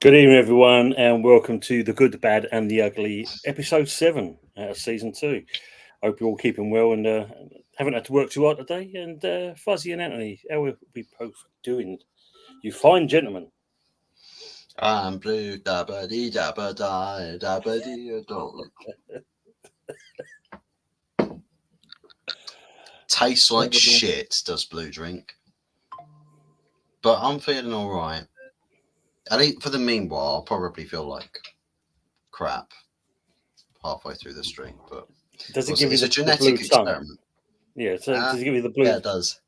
Good evening, everyone, and welcome to The Good, the Bad, and the Ugly, episode 7 out of season 2. Hope you're all keeping well and haven't had to work too hard today. And Fuzzy and Anthony, how are we both doing? You fine gentlemen. I'm blue, dabba dee dabba die, dabba dee dog. Tastes like shit, does blue drink. But I'm feeling alright. I think for the meanwhile, I'll probably feel like crap halfway through this drink. But Does it give it's you a genetic experiment. Yeah, so does it give you the blue? Yeah, it does.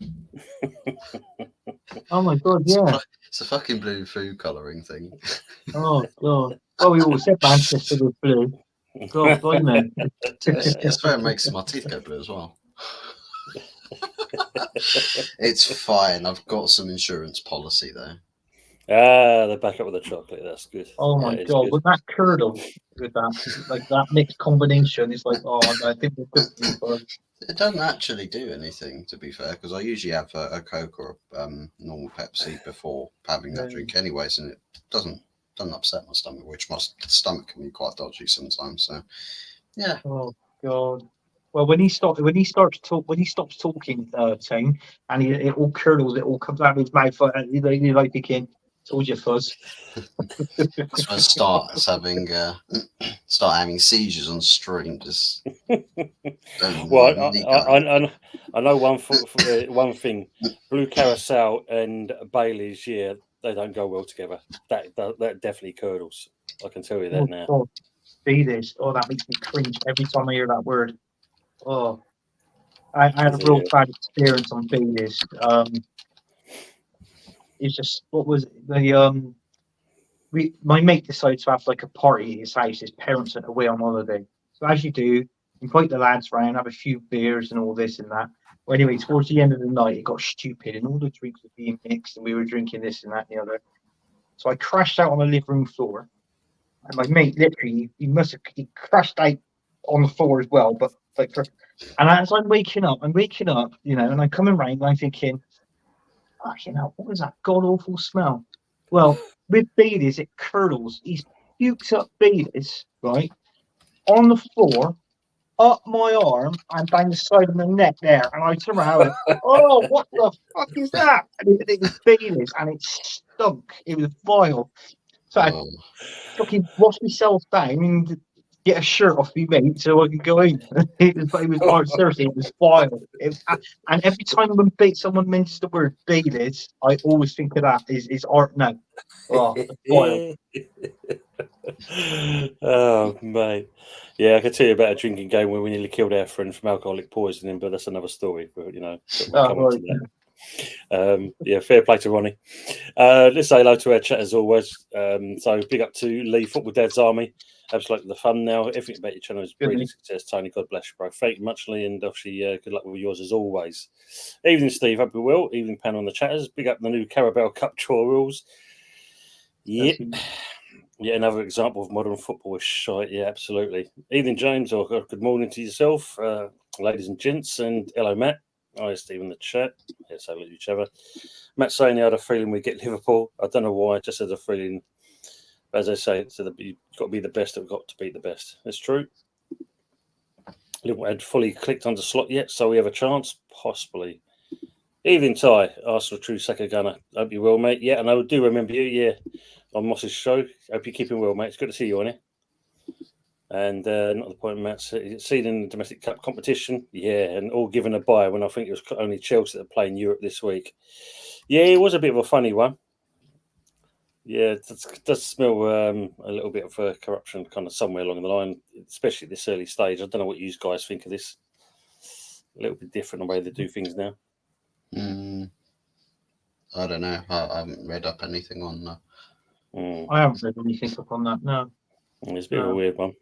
Oh my god, yeah. It's a fucking blue food colouring thing. Oh god. Well, we all said Manchester was blue. God, blimey. It's where it makes my teeth go blue as well. It's fine. I've got some insurance policy there. They back up with the chocolate. That's good. Oh my god, good. with that curdle, with that, like that mixed combination, it's like, oh, I think we're good for It doesn't actually do anything, to be fair, because I usually have a Coke or a normal Pepsi before having that drink anyways, and it doesn't upset my stomach, which my stomach can be quite dodgy sometimes. So, yeah. Oh god. Well, when he stops talking, Tane, and it all curdles, it all comes out of his mouth, and he's like thinking, "Told you, Fuzz." That's when I start having seizures on stream. Just well, I know one thing: Blue Carousel and Bailey's. Yeah, they don't go well together. That definitely curdles. I can tell you that now. God. Bailey's. Oh, that makes me cringe every time I hear that word. Oh, I had a real bad experience on Bailey's. It's just what was the my mate decided to have like a party at his house. His parents went away on holiday, so as you do, invite the lads round, have a few beers and all this and that. Well, anyway, towards the end of the night, it got stupid, and all the drinks were being mixed, and we were drinking this and that and the other. So I crashed out on the living room floor. And my mate, literally, he crashed out on the floor as well. But and as I'm waking up, you know, and I'm coming round, and I'm thinking, fucking hell, what was that god awful smell? Well, with Bailey's, it curdles. He's puked up Bailey's, right, on the floor, up my arm, and down the side of my neck there. And I turned around and went, oh, what the fuck is that? And it was Bailey's, and it stunk. It was vile. So I fucking wash myself down and get a shirt off me mate so I can go in. It was seriously, it was vile. And every time when someone mentions the word Bailey's, I always think of that is art now. Oh, vile. Oh mate, yeah, I could tell you about a drinking game where we nearly killed our friend from alcoholic poisoning, but that's another story. But you know, yeah, fair play to Ronnie. Let's say hello to our chat as always. So big up to Lee, Football Dad's Army. Absolutely the fun now. Everything about your channel is really success, Tony. God bless you, bro. Thank you much, Lee, and obviously good luck with yours as always. Evening, Steve. Hope you well. Evening, panel on the chatters. Big up the new Carabao Cup draw rules. Yep. Yeah, another example of modern football shite. Yeah, absolutely. Evening, James, or good morning to yourself, ladies and gents, and hello, Matt. Hi, Steve in the chat. Yes, hello to each other. Matt saying he had a feeling we get Liverpool. I don't know why. I just had a feeling. As I say, you've got to be the best. Have got to beat the best. That's true. Liverpool had fully clicked onto slot yet, so we have a chance, possibly. Evening, Ty. Arsenal true second gunner. Hope you're well, mate. Yeah, and I do remember you. Yeah. On Moss's show. Hope you're keeping well, mate. It's good to see you on here. And not the point, Matt. Seen in the domestic cup competition, yeah, and all given a bye when I think it was only Chelsea that play in Europe this week. Yeah, it was a bit of a funny one. Yeah, it does smell a little bit of corruption kind of somewhere along the line, especially at this early stage. I don't know what you guys think of this. A little bit different the way they do things now. I don't know. I haven't read up anything on that. I haven't read anything up on that, no. It's a bit of a weird one.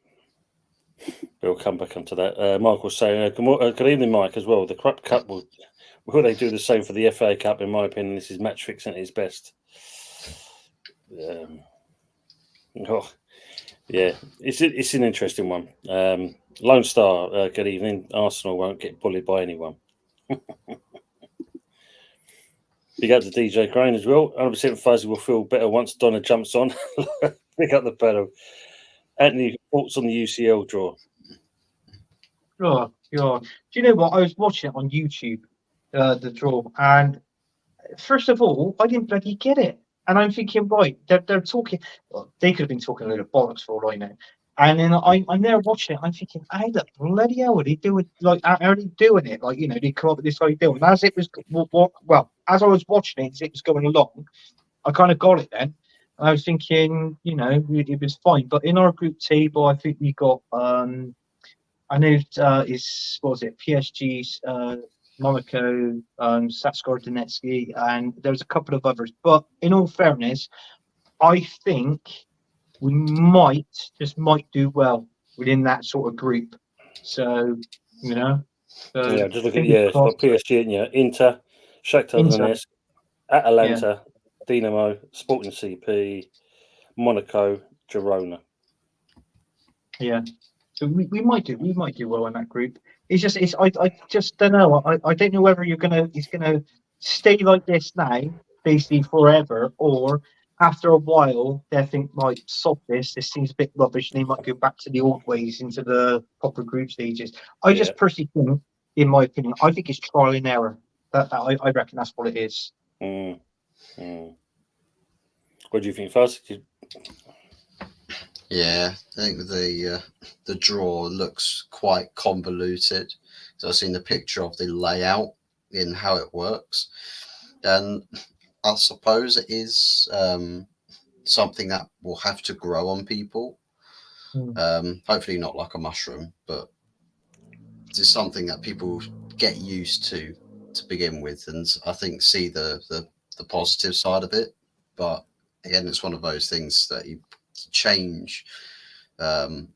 We'll come back onto that. Michael's saying, good evening, Mike, as well. The Crop Cup, will they do the same for the FA Cup? In my opinion, this is match fixing at its best. Yeah, it's an interesting one. Lone Star, good evening. Arsenal won't get bullied by anyone. Big up to DJ Crane as well. 100% Fuzzy will feel better once Donna jumps on. Pick up the pedal. Anthony, thoughts on the UCL draw? Oh, God. Do you know what? I was watching it on YouTube, the draw, and first of all, I didn't bloody get it. And I'm thinking, right, they're talking. Well, they could have been talking a load of bollocks for all I know. And then I'm there watching it. I'm thinking, how the bloody hell are they doing? Like, how are they doing it? Like, they come up with this idea. And as it was, well, as I was watching it, as it was going along, I kind of got it then. And I was thinking, it was fine. But in our group table, I think we got, I know is what was it? PSG's Monaco, Satsgar Donetsky, and there was a couple of others. But in all fairness, I think we might do well within that sort of group. So, So yeah, just look at it's got PSG in you. Inter, Shakhtar Donetsk, Atalanta, Dinamo, Sporting CP, Monaco, Girona. Yeah. So we might do well in that group. I just don't know. I don't know whether he's gonna stay like this now, basically forever, or after a while they think, right, stop this seems a bit rubbish, and they might go back to the old ways into the proper group stages. I just personally think, in my opinion, I think it's trial and error. I reckon that's what it is. What do you think, Fuzz? Yeah, I think the draw looks quite convoluted. So I've seen the picture of the layout in how it works, and I suppose it is something that will have to grow on people. Hopefully not like a mushroom, but it's something that people get used to begin with, and I think see the positive side of it. But again, it's one of those things that you change the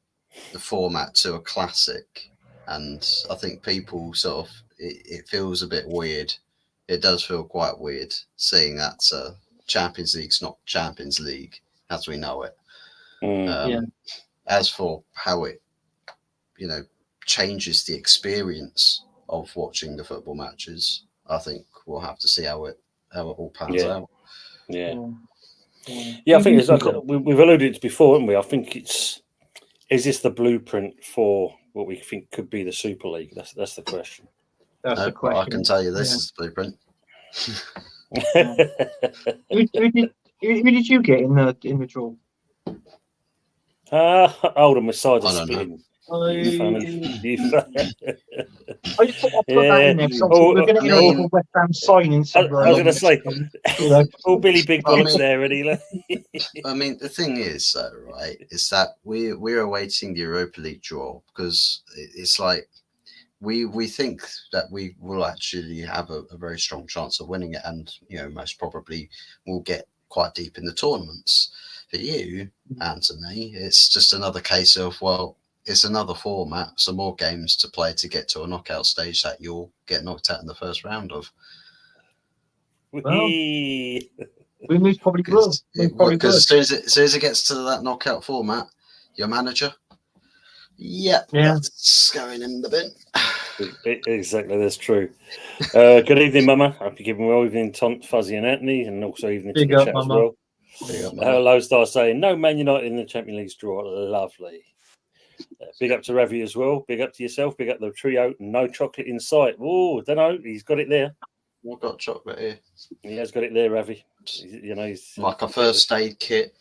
format to a classic, and I think people sort of it feels a bit weird. It does feel quite weird seeing that Champions League's not Champions League as we know it. As for how it changes the experience of watching the football matches, I think we'll have to see how it all pans out. Yeah, I think it's like we've alluded to before, haven't we? I think is this the blueprint for what we think could be the Super League? That's the question. That's the question. I can tell you this is the blueprint. Who did you get in the draw? Hold on, my sides are spinning. I just thought I'd put that in there because we're going to get a West Ham signing somewhere. I was going to say, all Billy Big Bollocks there, and I mean, the thing is, right, is that we're awaiting the Europa League draw because it's like we think that we will actually have a very strong chance of winning it, and most probably we'll get quite deep in the tournaments. For you, Anthony, it's just another case of, well, it's another format, some more games to play to get to a knockout stage that you'll get knocked out in the first round of. Well, we most probably will. Because as soon as it gets to that knockout format, your manager, that's going in the bin. Exactly, that's true. Good evening, Mama. Hope you're keeping well. Evening, Fuzzy and Anthony, and also evening to the chat as well. Hello, Star saying no Man United in the Champions League draw. Lovely. Big up to Ravi as well. Big up to yourself. Big up the trio. No chocolate in sight. Oh, don't know. He's got it there. I've got chocolate here. He has got it there, Ravi. He's like a first aid kit.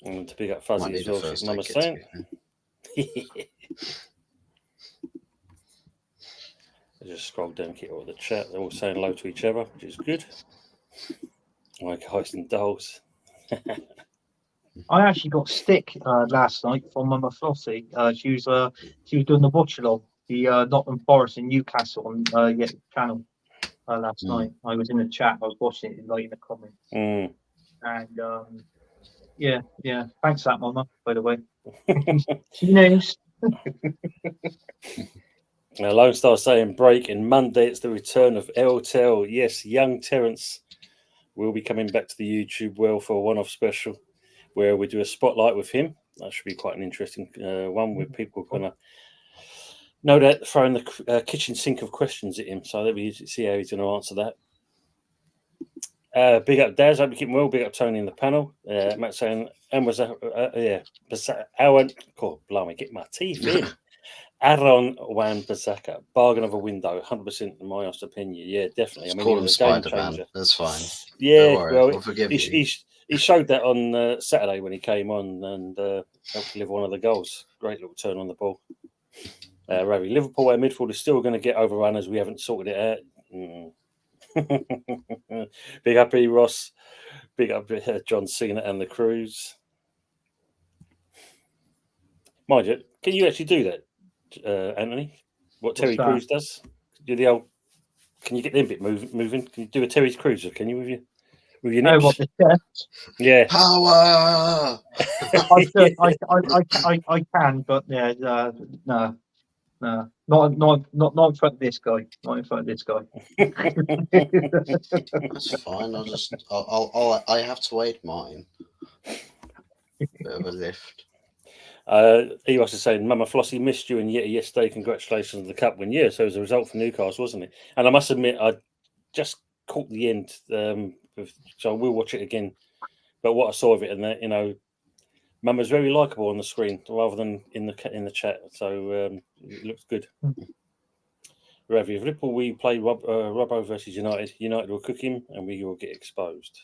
And to big up Fuzzy as well. Mama's saying. I just scrolled down, keep all the chat. They're all saying hello to each other, which is good. Like guys and dolls. I actually got stick last night from Mama Flossie. She was doing the watch along, the Nottingham Forest in Newcastle on channel last night. I was in the chat. I was watching it in the comments. And thanks for that, Mama. By the way, she knows. Lone Star saying break in Monday. It's the return of LTL. Yes, young Terence will be coming back to the YouTube world for a one-off special where we do a spotlight with him. That should be quite an interesting one with people kind of No doubt throwing the kitchen sink of questions at him. So let me see how he's going to answer that. Big up Daz, hope you keep well. Big up Tony in the panel. Matt saying, and was Aaron, blimey, get my teeth in. Aaron Wan-Bissaka, bargain of a window, 100% in my honest opinion. Yeah, definitely. Just I mean, call he him was a game Spider-Man. changer. That's fine. Yeah, Don't worry, well, we'll forgive you. he showed that on Saturday when he came on and helped deliver one of the goals. Great little turn on the ball. Ravi, Liverpool, our midfield is still going to get overrun as we haven't sorted it out. Big up E. Ross. Big up John Cena and the Cruise. Mind you, can you actually do that, Anthony? What Terry Crews does? Do the old? Can you get them bit moving? Can you do a Terry Crews? Can you with your nips? What the chest? Yeah. Power. I can, but yeah, no, not in front of this guy. Not in front of this guy. That's fine. I have to aid mine. Bit of a lift. Eros is saying, Mama Flossie missed you and yesterday. Congratulations on the cup win. Yeah, so it was a result for Newcastle, wasn't it? And I must admit, I just caught the end, so I will watch it again. But what I saw of it, and Mama's very likable on the screen rather than in the chat. So it looks good. Ravi, if Liverpool we play Robbo versus United, United will cook him and we will get exposed.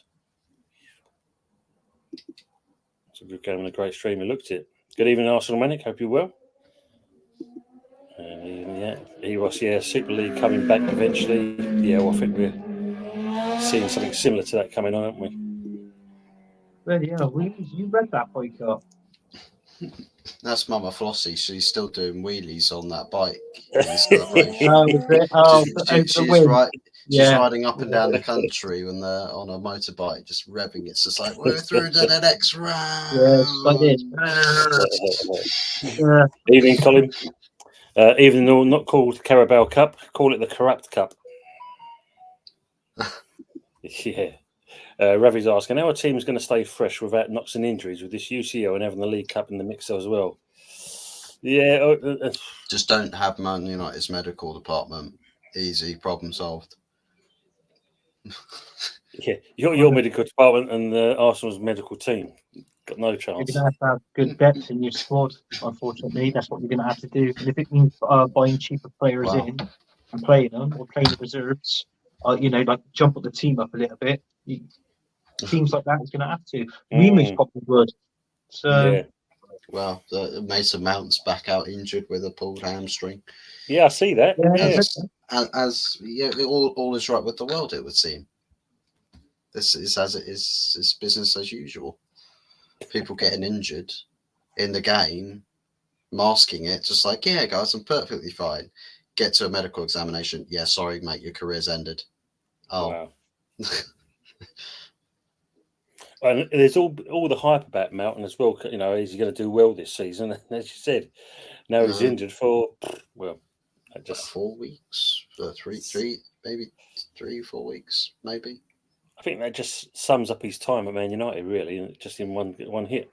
It's a good game and a great stream. It looked it. Good evening, Arsenal Manic. Hope you're well. Eros, Super League coming back eventually. Yeah, well, I think we're seeing something similar to that coming on, aren't we? Well, yeah, you read that boycott. That's Mama Flossie. She's still doing wheelies on that bike in celebration. She's riding up and down the country when they're on a motorbike, just revving. It's just like, we're through to the next round. Yes, like this. Evening, Colin. Even though not called Carabao Cup, call it the Corrupt Cup. Yeah. Ravi's asking, how our team is going to stay fresh without knocks and injuries with this UCL and having the League Cup in the mix as well? Yeah. Just don't have Man United's medical department. Easy, problem solved. Yeah, your medical department and Arsenal's medical team got no chance. You're going to have good depth in your squad, unfortunately. That's what you're going to have to do. And if it means buying cheaper players in and playing them or playing the reserves, like jump up the team up a little bit, teams like that is going to have to. Remus probably would. So, yeah. Well, Mason Mount's back out injured with a pulled hamstring. Yeah, I see that. All is right with the world, it would seem. This is as it is. It's business as usual. People getting injured in the game, masking it, just like, yeah, guys, I'm perfectly fine. Get to a medical examination. Yeah, sorry, mate, your career's ended. Oh. Wow. And there's all the hype about Mountain as well. Is he going to do well this season? And as you said, now he's injured for 4 weeks, 3-4 weeks, maybe. I think that just sums up his time at Man United, really, just in one hit.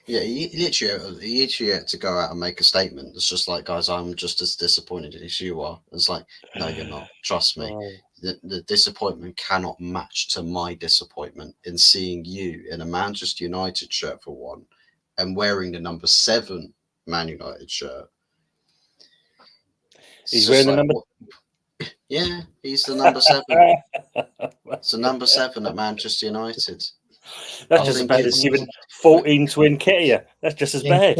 Yeah, he literally had to go out and make a statement. It's just like, guys, I'm just as disappointed as you are. It's like, no, you're not. Trust me. Oh. The disappointment cannot match to my disappointment in seeing you in a Manchester United shirt for one and wearing the number 7 Man United shirt. He's wearing the number. Yeah, he's the number 7. It's the number 7 at Manchester United. That's just as bad as giving 14 to Nketiah. That's just as bad.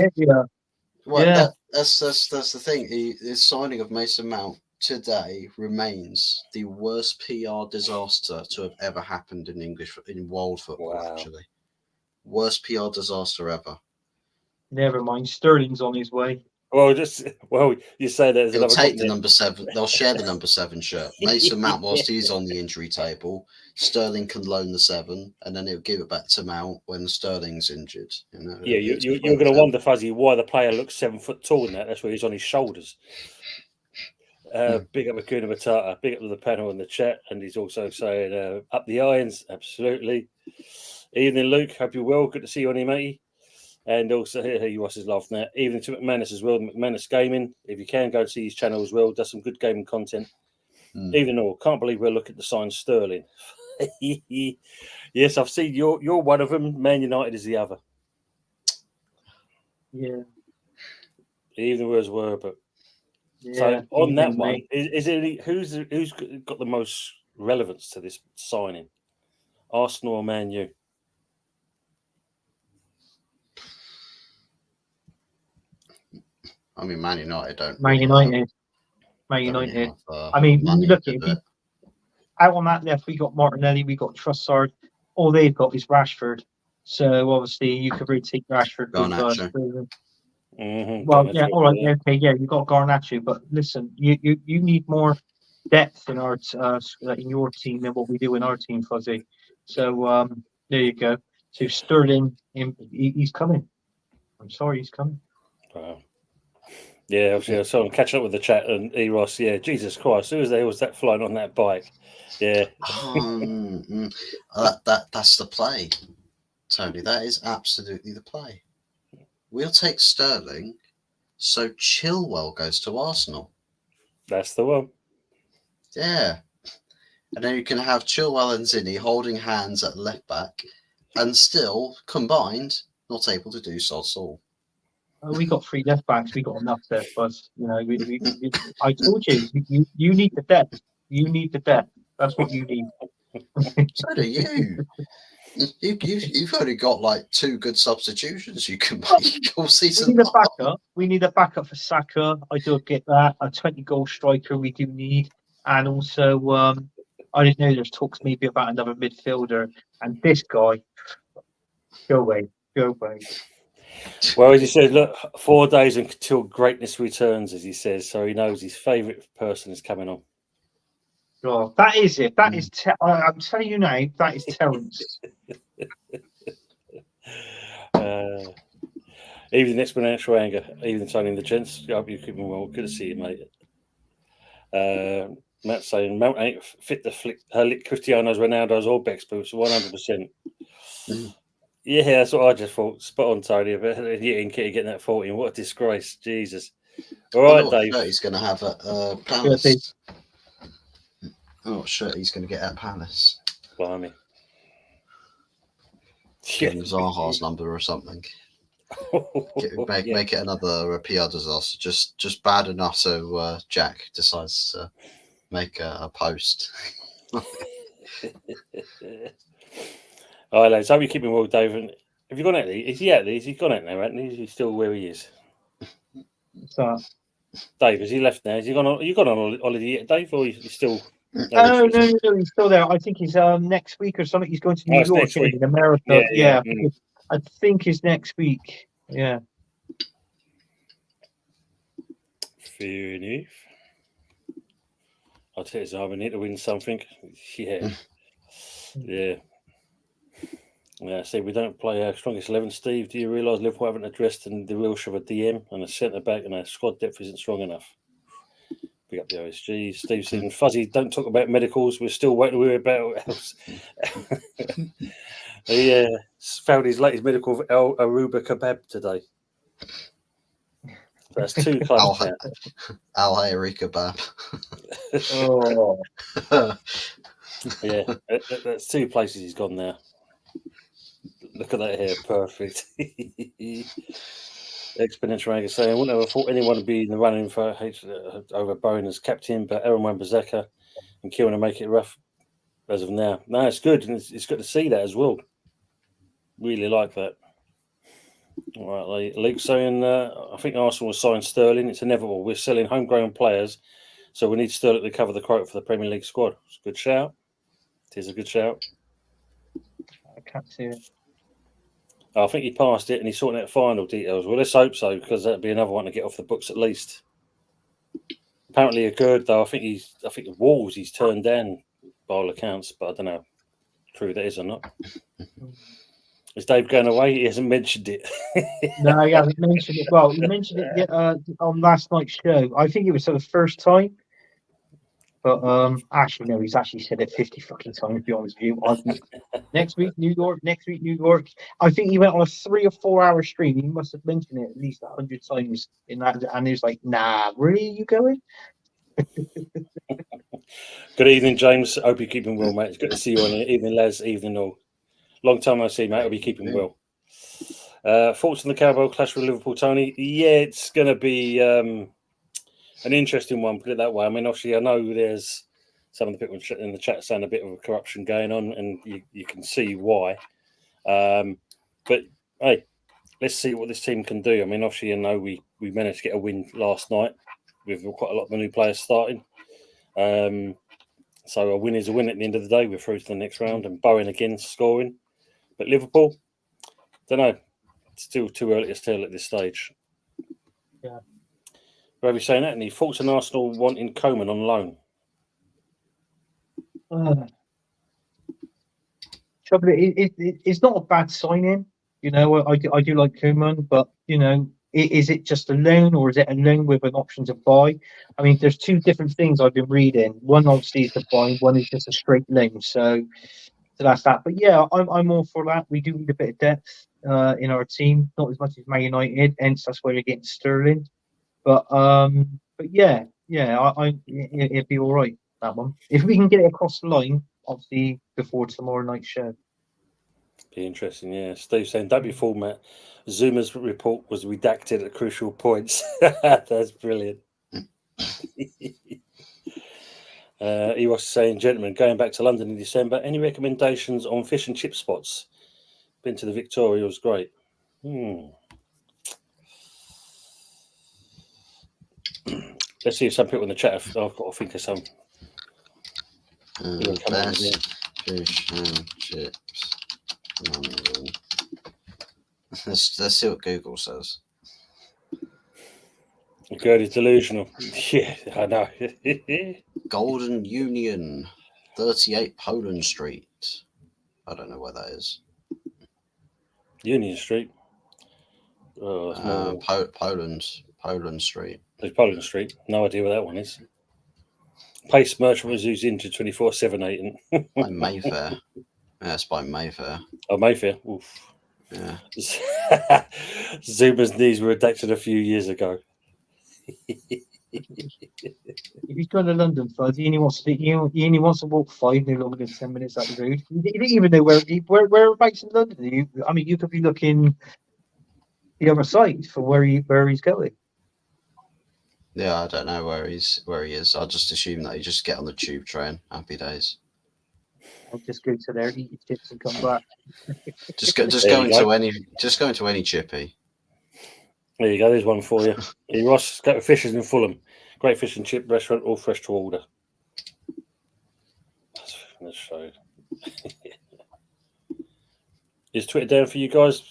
Well, yeah. That's the thing. His signing of Mason Mount today remains the worst PR disaster to have ever happened in world football. Wow. Actually, worst PR disaster ever. Never mind. Sterling's on his way. Well, you say that. He'll take the number 7. They'll share the number 7 shirt. Mason Mount, whilst he's on the injury table, Sterling can loan the 7, and then he'll give it back to Mount when Sterling's injured. Yeah, you're going to wonder, Fuzzy, why the player looks 7 foot tall in that. That's where he's on his shoulders. Big up Akuna Matata. Big up to the panel in the chat, and he's also saying up the irons. Absolutely. Evening, Luke. Hope you're well. Good to see you on here, matey. And also, here you watch his laugh now. Even to McManus as well. McManus Gaming, if you can go see his channel as well, does some good gaming content. Even though, can't believe we're looking to sign Sterling. Yes, I've seen you're one of them. Man United is the other. Yeah. Even the words were, but Yeah. so on that one, is it who's got the most relevance to this signing? Arsenal or Man U? I mean, Man United don't. Man United. Man United. I mean, when you look at it, out on that left, we got Martinelli, we got Trossard. All they've got is Rashford. So obviously, you could really take Rashford. Well, yeah, all right, okay, yeah, you got Garnacho, but listen, you need more depth in our in your team than what we do in our team, Fuzzy. So there you go. So Sterling, he's coming. I'm sorry, he's coming. Wow. Yeah, obviously, so I'm catching up with the chat and Eros. Yeah, Jesus Christ, who was there? Was that flying on that bike? Yeah. That's the play, Tony. That is absolutely the play. We'll take Sterling, so Chilwell goes to Arsenal. That's the one. Yeah. And then you can have Chilwell and Zinni holding hands at left back and still, combined, not able to do sods all. We got 3 left backs. We got enough there, but you know, I told you, you need the depth. You need the depth. That's what you need. So do you. You've only got like 2 good substitutions you can make all season. We need a backup. We need a backup for Saka. I do get that. A 20-goal striker we do need, and also I didn't know there's talks maybe about another midfielder. And this guy, go away. Well, as he said, look, 4 days until greatness returns, as he says. So he knows his favourite person is coming on. Oh, that is it. That is. I'm telling you now, that is Terence. Even the exponential anger, even Tony the gents. I hope you're keeping well. Good to see you, mate. Matt saying Mount ain't fit to flick her lick Cristiano's, Ronaldo's, or Beck's boots 100%. Yeah, that's what I just thought. Spot on, Tony. But he and Kitty getting that 14. What a disgrace. Jesus. All right, Dave. He's going to have at Palace. Oh, shirt he's going to get at Palace. Blimey. Zaha's number or something. Make it another PR disaster. Just bad enough so Jack decides to make a post. All right, lads. Hope you're keeping well, Dave. Have you gone out there? Is he out there? Is he gone out now, right? Is he still where he is? So, Dave, has he left now? Has he gone on? You gone on holiday yet, Dave, or you still? No, he's still there. I think he's next week or something. He's going to New York in America. Yeah. I think it's next week. Yeah. Fair enough. I'll tell you, we need to win something. Yeah. Yeah, see, we don't play our strongest 11. Steve, do you realise Liverpool haven't addressed the real issue of a DM and a centre back, and our squad depth isn't strong enough? Pick up the OSG. Steve said, Fuzzy, don't talk about medicals. We're still waiting to hear about else. He found his latest medical of Aruba kebab today. That's 2 clubs now. Al Hayri kebab. Oh. Yeah, that's 2 places he's gone now. Look at that hair, perfect. Exponential anger saying, I wouldn't have thought anyone would be in the running for over Bowen as captain, but Aaron Wan-Bissaka and Kieran to make it rough as of now. No, it's good, and it's good to see that as well. Really like that. All right, Luke saying, I think Arsenal will sign Sterling. It's inevitable. We're selling homegrown players, so we need Sterling to cover the quota for the Premier League squad. It's a good shout. It is a good shout. I can't see it. I think he passed it and he's sorting out final details. Well, let's hope so, because that'd be another one to get off the books at least. Apparently occurred though. I think the Wolves he's turned down by all accounts, but I don't know how true that is or not. Is Dave going away? He hasn't mentioned it. No, he hasn't mentioned it. Well, he mentioned it on last night's show. I think it was for the first time. But actually, no, he's actually said it 50 fucking times. To be honest with you, next week New York, next week New York. I think he went on a 3 or 4 hour stream. He must have mentioned it at least 100 times in that, and he was like, "Nah, really, you going?" Good evening, James. Hope you're keeping well, mate. It's good to see you on here. Evening, Les. Evening, all. Long time no see, mate. Hope you're keeping well. Thoughts on the Carabao clash with Liverpool, Tony? Yeah, it's going to be an interesting one, put it that way. I mean, obviously, I know there's some of the people in the chat saying a bit of corruption going on, and you can see why. But, hey, let's see what this team can do. I mean, obviously, I know we managed to get a win last night with quite a lot of the new players starting. So a win is a win at the end of the day. We're through to the next round, and Bowen again scoring. But Liverpool, don't know. It's still too early to tell at this stage. Yeah. Where are we saying that? Any thoughts on Arsenal wanting Coman on loan? Trouble, it's not a bad signing. You know, I do like Koeman, but you know, is it just a loan or is it a loan with an option to buy? I mean, there's two different things I've been reading. One obviously is to buy, one is just a straight loan. So that's that. But yeah, I'm all for that. We do need a bit of depth in our team, not as much as Man United, hence that's why we're getting Sterling. But yeah, it'd be all right, that one. If we can get it across the line, obviously before tomorrow night's show. Be interesting, yeah. Steve saying, don't be fooled, Matt. Zuma's report was redacted at crucial points. That's brilliant. He was saying, gentlemen, going back to London in December, any recommendations on fish and chip spots? Been to the Victoria, it was great. Let's see if some people in the chat have got to think of some. Best fish and chips. Let's see what Google says. Good is delusional. Yeah, I know. Golden Union, 38 Poland Street. I don't know where that is. Union Street. Oh, it's more... Poland Street. There's Poland Street. No idea where that one is. Pace merchant was used into 24/7 By Mayfair. Yeah, it's by Mayfair. Oh, Mayfair. Oof. Yeah. Zuma's knees were redacted a few years ago. If he's going to London, Fuzz, he only wants to walk 5 no longer than 10 minutes up the road. You don't even know whereabouts in London. You could be looking the other side for where he's going. Yeah, I don't know where he is. I'll just assume that you just get on the tube train. Happy days. I'll just go to there, eat your chips, and come back. Just go into any chippy. There you go. There's one for you. Hey, Ross, go to Fishers in Fulham. Great fish and chip restaurant, all fresh to order. That's show. Is Twitter down for you guys?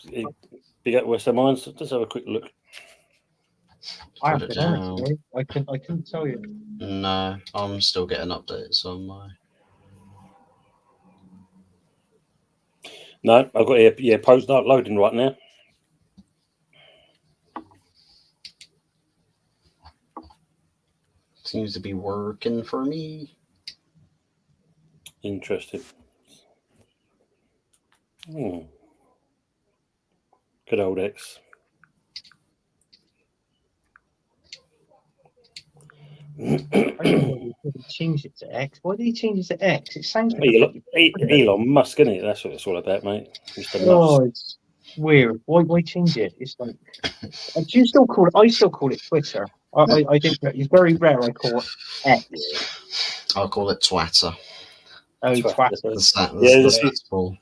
Big up West Ham Mines. Let's have a quick look. I have to I couldn't tell you. No, I'm still getting updates on my. No, I've got here. Yeah, post not loading right now. Seems to be working for me. Interesting. Good old X. I don't know why he changed it to X. Why did he change it to X? It sounds like Elon Musk, isn't it? That's what it's all about, mate. Mr. Oh, Musk. it's weird. Why change it? It's like, do you still call it? I still call it Twitter. I didn't. It's very rare. I call it X. I'll call it Twatter. Oh, Twatter. The for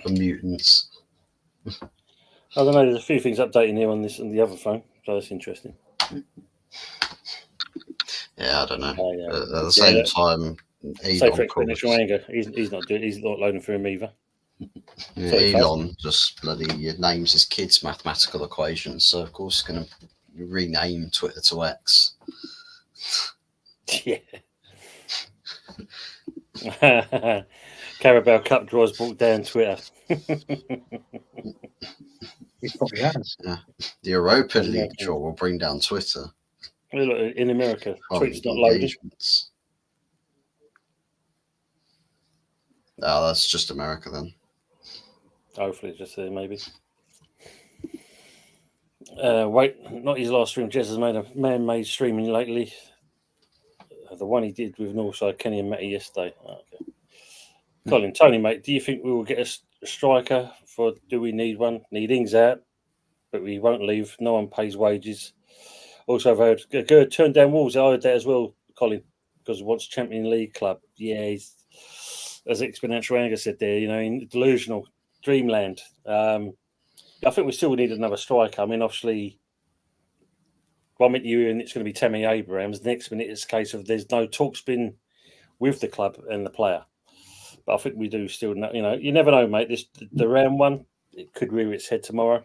mutants. I don't know. There's a few things updating here on this and the other phone, so that's interesting. Yeah, I don't know. Oh, yeah. At the same time, Elon he's not loading for him either. Yeah, Elon just bloody names his kids mathematical equations, so of course he's going to rename Twitter to X. Yeah. Carabao Cup draws brought down Twitter. He probably has. Yeah. The Europa League draw will bring down Twitter. In America, tweets not loaded. Oh, that's just America then. Hopefully, just there maybe. Wait, not his last stream. Jez has made a man-made streaming lately. The one he did with Northside Kenny and Matty yesterday. Oh, okay. Colin, Tony, mate, do you think we will get a striker for? Do we need one? Need Ings out, but we won't leave. No one pays wages. Also, I've heard good turn down Wolves. I heard that as well, Colin, because he wants Champions League club. Yeah, he's, as Exponential Anger said there, in delusional dreamland. I think we still need another striker. I mean, obviously, 1 minute you're in, it's going to be Tammy Abrahams. The next minute, it's a case of there's no talks been with the club and the player. But I think we do still know, you never know, mate. The round one, it could rear its head tomorrow.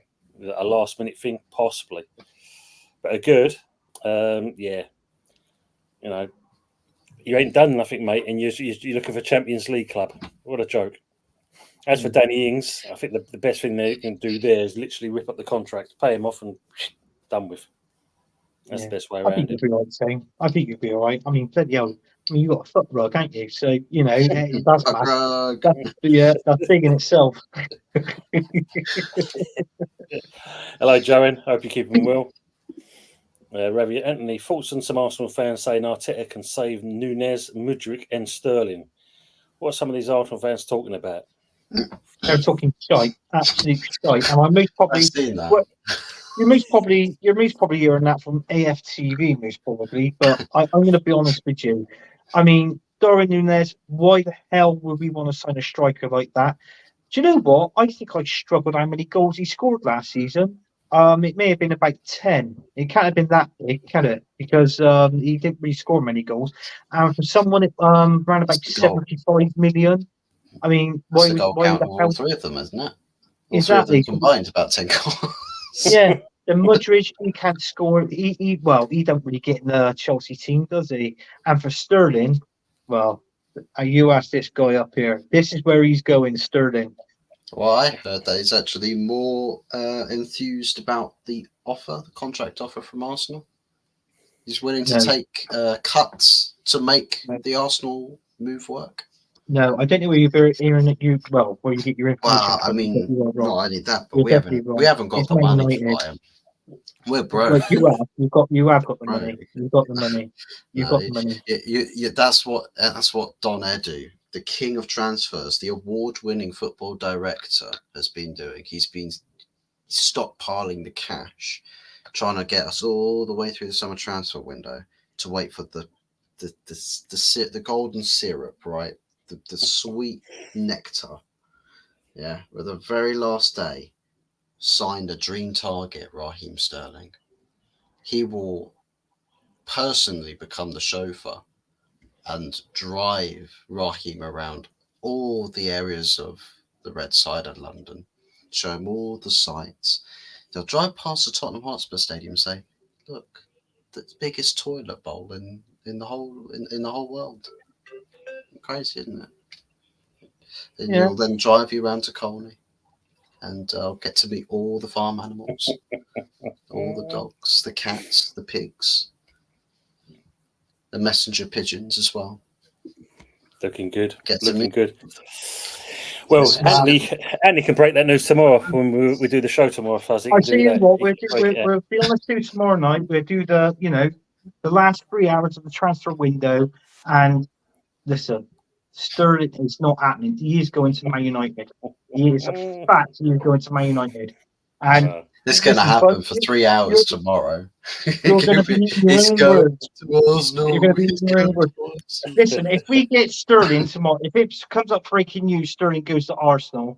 A last minute thing, possibly. But a good, yeah. You ain't done nothing, mate, and you're looking for Champions League club. What a joke. As for Danny Ings, I think the best thing they can do there is literally rip up the contract, pay him off, and done with. That's the best way around I think you'll be all right, Sam. I think you'll be all right. I mean, bloody hell. I mean, you've got a foot rug, ain't you? So, that's big in itself. Hello, Joanne. Hope you're keeping well. Ravi Anthony, thoughts on some Arsenal fans saying Arteta can save Nunez, Mudryk, and Sterling. What are some of these Arsenal fans talking about? They're talking shite, absolute shite. And I most probably I've seen that. Well, you're most probably hearing that from AFTV, most probably. But I'm going to be honest with you. I mean, Darwin Nunez, why the hell would we want to sign a striker like that? Do you know what? I think I struggled how many goals he scored last season. It may have been about 10. It can't have been that big, can it? Because he didn't really score many goals. And for someone around about 75 million, I mean, why the hell? All three of them, isn't it? All exactly. Three of them combined about 10 goals. Yeah, the Mudryk, he can't score. He don't really get in the Chelsea team, does he? And for Sterling, well, you ask this guy up here. This is where he's going, Sterling. Well, I heard that he's actually more enthused about the contract offer from Arsenal. He's willing to take cuts to make the Arsenal move work. No, I don't know where you're hearing it. Where you get your information. Well, I mean, not only that, but we haven't got the money for him. We're broke. Well, you have got the money. You've got the money. You've got the money. That's what Don Edu, the king of transfers, the award-winning football director, has been doing. He's been stockpiling the cash, trying to get us all the way through the summer transfer window to wait for the golden syrup, right? The sweet nectar. Yeah, with the very last day, signed a dream target, Raheem Sterling. He will personally become the chauffeur and drive Raheem around all the areas of the red side of London, show him all the sights. They'll drive past the Tottenham Hotspur Stadium and say, "Look, the biggest toilet bowl in the whole world." Crazy, isn't it? Then you'll then drive you around to Colney, and I'll get to meet all the farm animals, all the dogs, the cats, the pigs, the messenger pigeons as well. Looking good. Looking good. Well, Anthony can break that news tomorrow when we do the show tomorrow. I see you what we'll be on the show tomorrow night. We'll do the last 3 hours of the transfer window, and listen, Sterling is not happening. He is going to Man United. He is a fact. He is going to Man United, and this is going to happen for 3 hours tomorrow. You're going to be Listen, if we get Sterling tomorrow, if it comes up breaking news, Sterling goes to Arsenal.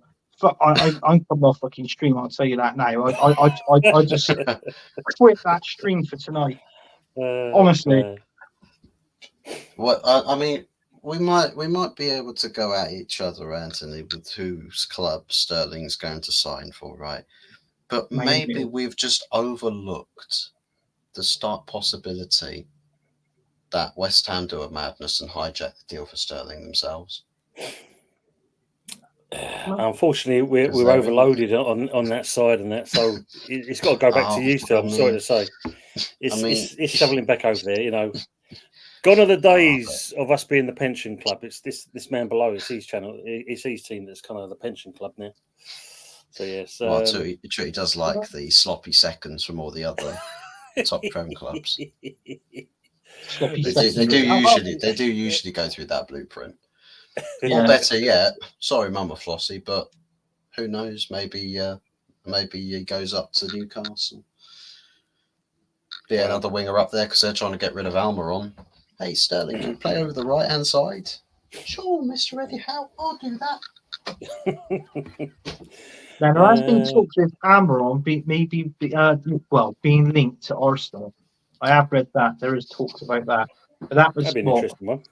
I'm coming off fucking stream. I'll tell you that now. I just quit that stream for tonight. Honestly. What I mean. We might be able to go at each other, Anthony, with whose club Sterling's going to sign for, right? But maybe we've just overlooked the start possibility that West Ham do a madness and hijack the deal for Sterling themselves. Unfortunately, we're overloaded on that side, and that so it's got to go back to you. Still, I'm sorry to say, it's shoveling back over there. Gone are the days of us being the pension club. It's this man below. It's his channel. It's his team that's kind of the pension club now. So yes, Well, he does like the sloppy seconds from all the other top Prem clubs. Sloppy They seconds. do usually go through that blueprint. Yeah. Or better yet, sorry, Mama Flossie, but who knows? Maybe he goes up to Newcastle. Be another winger up there because they're trying to get rid of Almiron. Hey, Sterling, can you play over the right-hand side? Sure, Mr. Eddie Howe, I'll do that. Now, there has been talks with Almiron being linked to Arsenal. I have read that. There is talks about that. But that was that'd be an interesting one.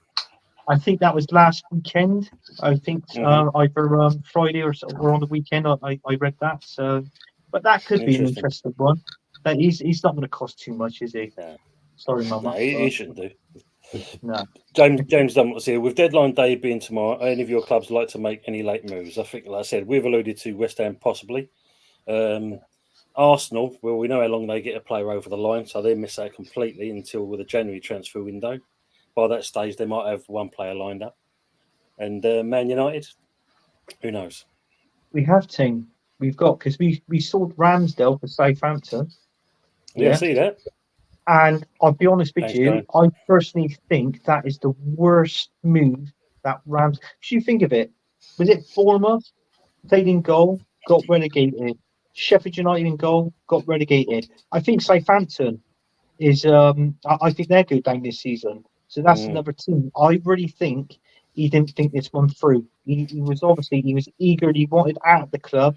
I think that was last weekend. I think either Friday or on the weekend. I read that. So, but that could be an interesting one. That he's not going to cost too much, is he? No. Sorry, Mama. No, he shouldn't do. No. James Dunn here. With deadline day being tomorrow, any of your clubs like to make any late moves? I think, like I said, we've alluded to West Ham possibly. Arsenal, well, we know how long they get a player over the line, so they miss out completely until the January transfer window. By that stage, they might have one player lined up. And Man United, who knows? We have team. We've got, because we sold Ramsdale for Southampton. Yeah, see that. And I'll be honest with you, I personally think that is the worst move that Rams. If you think of it, was it Bournemouth? Played in goal, got relegated. Sheffield United in goal, got relegated. I think Southampton is. I think they're good down this season. So that's another team. I really think he didn't think this one through. He was eager. He wanted out of the club.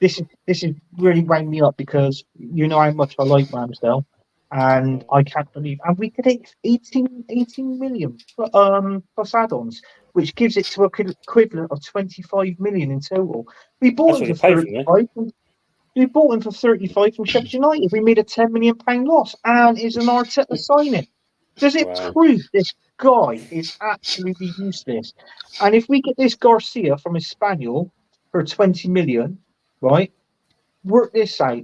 This is really wound me up because you know how much I like Ramsdale. And I can't believe, and we could 18 million plus add-ons, which gives it to a equivalent of 25 million in total. We bought him for 35. We bought him for 35 from Sheffield United. We made a £10 million loss, and is an Arteta signing. Does it prove this guy is absolutely useless? And if we get this Garcia from Espanyol for 20 million, right? Work this out.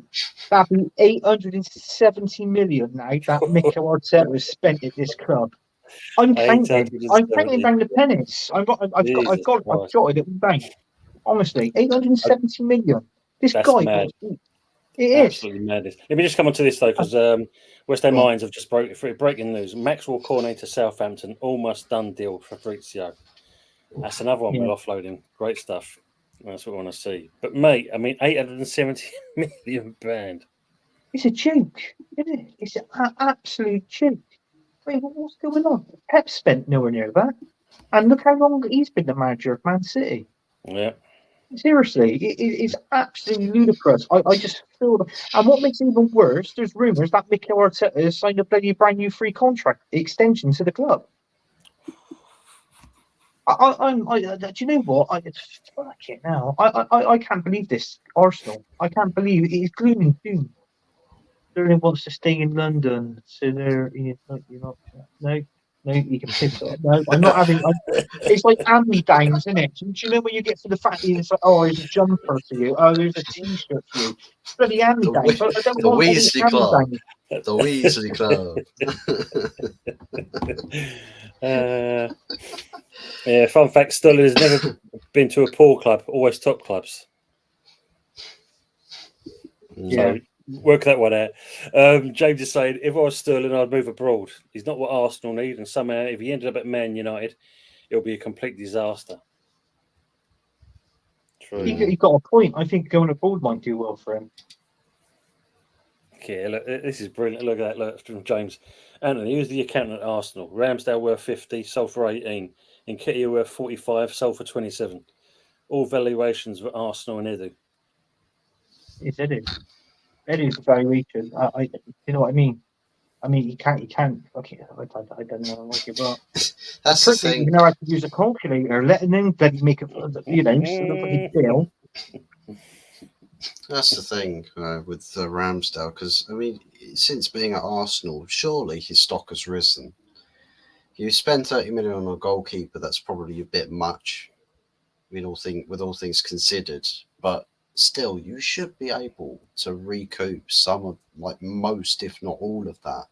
That'd be 870 million now that Mikel Arteta has spent at this club. I'm counting. I'm counting down the pennies. I've got it at the bank. Honestly, 870 million. This guy, mad. It is absolutely madness. Let me just come on to this though, because West Ham Lions have just breaking news. Maxwell Cornet to Southampton, almost done deal for Fabrizio. That's another one we're offloading. Great stuff. That's what I want to see. But mate, I mean, 870 million band. It's a joke, isn't it? It's an absolute joke. Wait, what's going on? Pep spent nowhere near that, and look how long he's been the manager of Man City. Yeah. Seriously, it's absolutely ludicrous. I just feel that. And what makes it even worse, there's rumours that Mikel Arteta has signed a bloody brand new free contract extension to the club. Do you know what? Fuck it now. I can't believe this. Arsenal. I can't believe it. It's gloom and doom. Sterling wants to stay in London, so there. No, you can piss off. No, I'm not having. It's like hand-me-downs, isn't it? Do you know when you get to the fact that it's like, oh, there's a jumper for you. Oh, there's a T-shirt for you. Bloody hand-me-downs. The Weasley Club. The Weasley Club. Yeah, fun fact, Sterling has never been to a poor club, always top clubs. Yeah. So work that one out. James is saying, if I was Sterling, I'd move abroad. He's not what Arsenal need, and somehow if he ended up at Man United, it'll be a complete disaster. True. He got a point. I think going abroad might do well for him. Okay, look, this is brilliant. Look at that, look, from James. Anthony, who's the accountant at Arsenal? Ramsdale worth 50, sold for 18. Nketiah worth 45, sold for 27. All valuations for Arsenal and Edu. It's Edu. Edu's valuation. You know what I mean? I mean, he can't. Okay, I don't know. But that's the thing. You know how to use a calculator, letting them bloody make it. Deal. That's the thing with Ramsdale, because I mean, since being at Arsenal, surely his stock has risen. You spend 30 million on a goalkeeper, that's probably a bit much, with all things considered. But still, you should be able to recoup some of, like most, if not all of that,